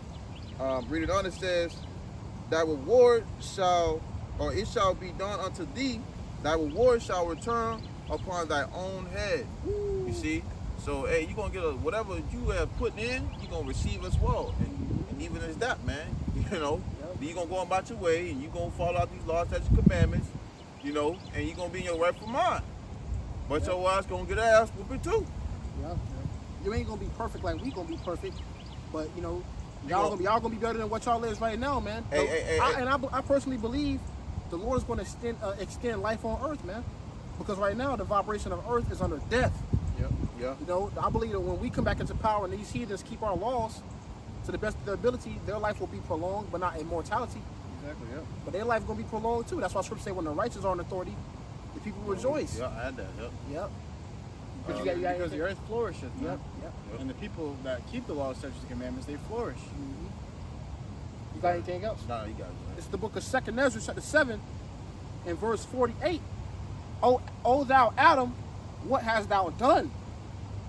read it on. It says, thy reward it shall be done unto thee. Thy reward shall return upon thy own head. Woo. You see? So, hey, you're going to get whatever you have put in, you're going to receive as well. And even as that, man, you know, Yep. you're going to go about your way and you're going to follow out these laws, statutes, commandments, you know, and you're going to be in your rightful mind. But your ass going to get ass whooping too. Yeah. You ain't gonna be perfect like we gonna be perfect, but you know, y'all gonna be better than what y'all is right now, man. Hey, I personally believe the Lord is gonna extend life on earth, man. Because right now the vibration of earth is under death. Yeah. You know, I believe that when we come back into power and these heathens keep our laws to the best of their ability, their life will be prolonged, but not immortality. Exactly, yeah. But their life gonna be prolonged too. That's why Scripture say when the righteous are in authority, the people rejoice. Yeah, I had that. Yep. Yep. But you Because got the earth flourishes, man. Yep. And the people that keep the laws, statutes, and commandments, they flourish. You got anything else? Nah, you got it. It's the book of 2nd Ezra, chapter 7, and verse 48. O thou Adam, what hast thou done?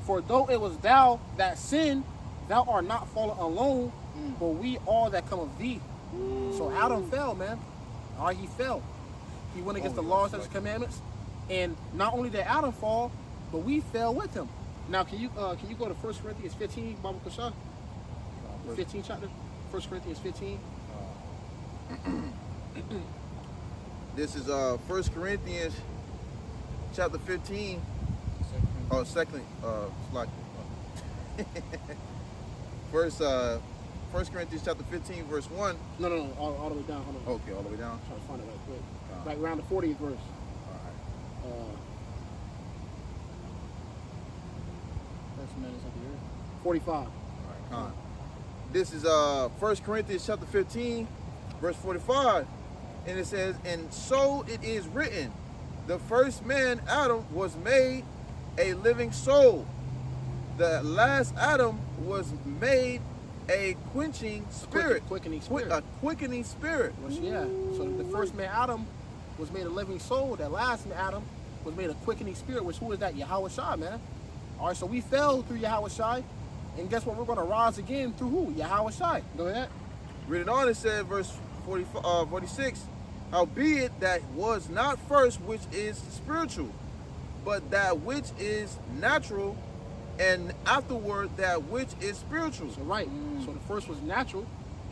For though it was thou that sinned, thou art not fallen alone, but we all that come of thee. So Adam fell, man. All right, he fell. He went against the laws, statutes, and commandments. And not only did Adam fall, but we fell with him. Now, can you go to 1 Corinthians 15, Bible Kasha? 15 chapter? 1 Corinthians 15. This is 1 Corinthians chapter 15. Oh, second, like, First 1 Corinthians chapter 15, verse 1. No, all the way down. Hold on. Okay, all the way down. Try to find it right quick. Like around the 40th verse. All right. First minutes of the earth. 45. All right, con. This is 1 Corinthians chapter 15, verse 45. And it says, and so it is written, the first man, Adam, was made a living soul. The last Adam was made a quenching spirit. Quickening spirit. A quickening spirit. Which, yeah. So the first man, Adam, was made a living soul. That last man, Adam, was made a quickening spirit. Which, who is that? YAHWASHI, man. All right, so we fell through YAHWASHI. And guess what? We're going to rise again through who? YAHWASHI. Go ahead. Reading on, it said, verse 46, howbeit that was not first which is spiritual, but that which is natural, and afterward that which is spiritual. So, right. So the first was natural,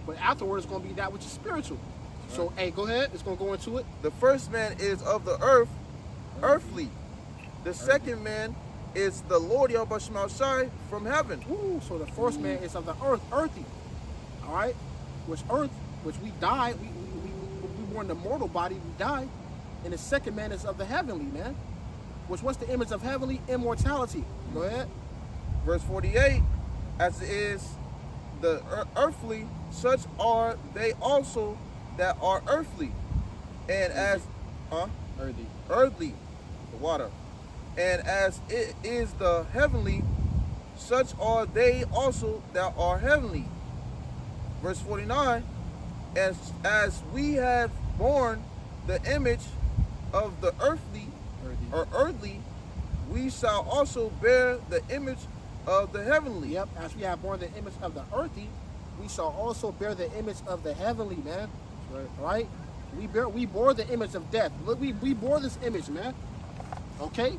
but afterward it's going to be that which is spiritual. So, hey, go ahead. It's going to go into it. The first man is of the earth, earthly. The second man is the Lord Yahawashi from heaven. Ooh, so the first man is of the earth, earthy. All right? Which earth, which we died, we were in the mortal body, we died. And the second man is of the heavenly, man. Which, what's the image of heavenly? Immortality. Go ahead. Verse 48, as is the earthly, such are they also that are earthly. And as, earthly, the water. And as it is the heavenly, such are they also that are heavenly. Verse 49, as we have borne the image of the earthly, we shall also bear the image of the heavenly. Yep, as we have borne the image of the earthy, we shall also bear the image of the heavenly, man. Right? We bore the image of death. Look, we bore this image, man. Okay?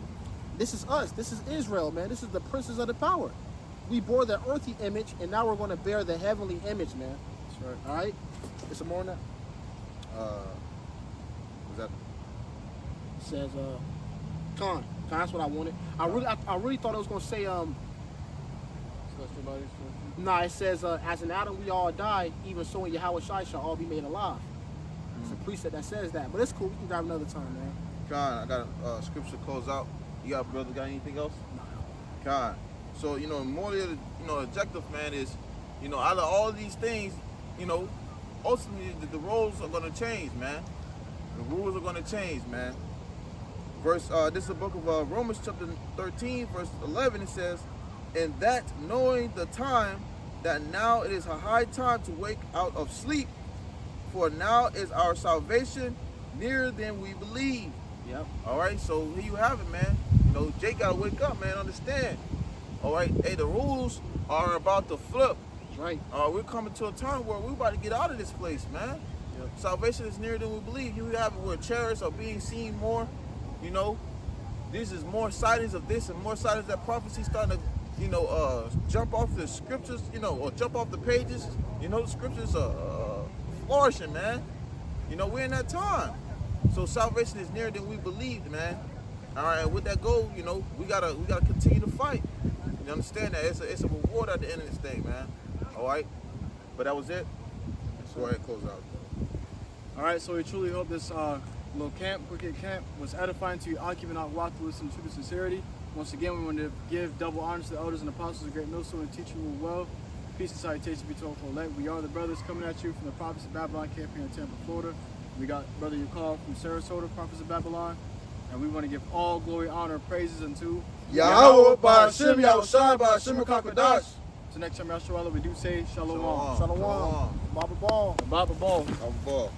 This is us. This is Israel, man. This is the princes of the power. We bore the earthy image, and now we're going to bear the heavenly image, man. That's right. All right? There's some more on that. Was that? It says, Con, that's what I wanted. I really thought it was going to say, nah, it says, as in Adam we all die, even so in YAHWASHI shall all be made alive. It's a precept that says that. But it's cool. We can grab another time, man. Con, I got a scripture close out. You got, brother, got anything else? No. Con. So, more of the, objective, man, is, out of all these things, ultimately the roles are going to change, man. The rules are going to change, man. Verse, this is the book of Romans chapter 13, verse 11. It says, and that knowing the time, that now it is a high time to wake out of sleep, for now is our salvation nearer than we believe. Yep. All right, so here you have it, man. Jake got to wake up, man, understand. All right, hey, the rules are about to flip. Right. We're coming to a time where we're about to get out of this place, man. Yep. Salvation is nearer than we believe. You have it where chariots are being seen more. This is more sightings of this and more sightings that prophecy starting to, jump off the scriptures, or jump off the pages. The scriptures are flourishing, man. We're in that time. So salvation is nearer than we believed, man. All right, and with that goal, we gotta continue to fight. You understand that? It's a reward at the end of this thing, man. All right, but that was it. Let's go ahead and close out. All right, so we truly hope this little quick camp was edifying to you, occupying out walk to listen to truth and sincerity. Once again, we want to give double honors to the elders and apostles of Great Millstone and teach you well. Peace and salutation be told for elect. We are the brothers coming at you from the Prophets of Babylon camp here in Tampa, Florida. We got Brother Yukal from Sarasota, Prophets of Babylon. And we want to give all glory, honor, and praises unto Yahawah, BAHASHAM, Yahawashi, BAHASHAM, QADASH. So next time, Yahshua, we do say Shalom. Shalom. Baba Ball. Baba Ball. Baba Ball.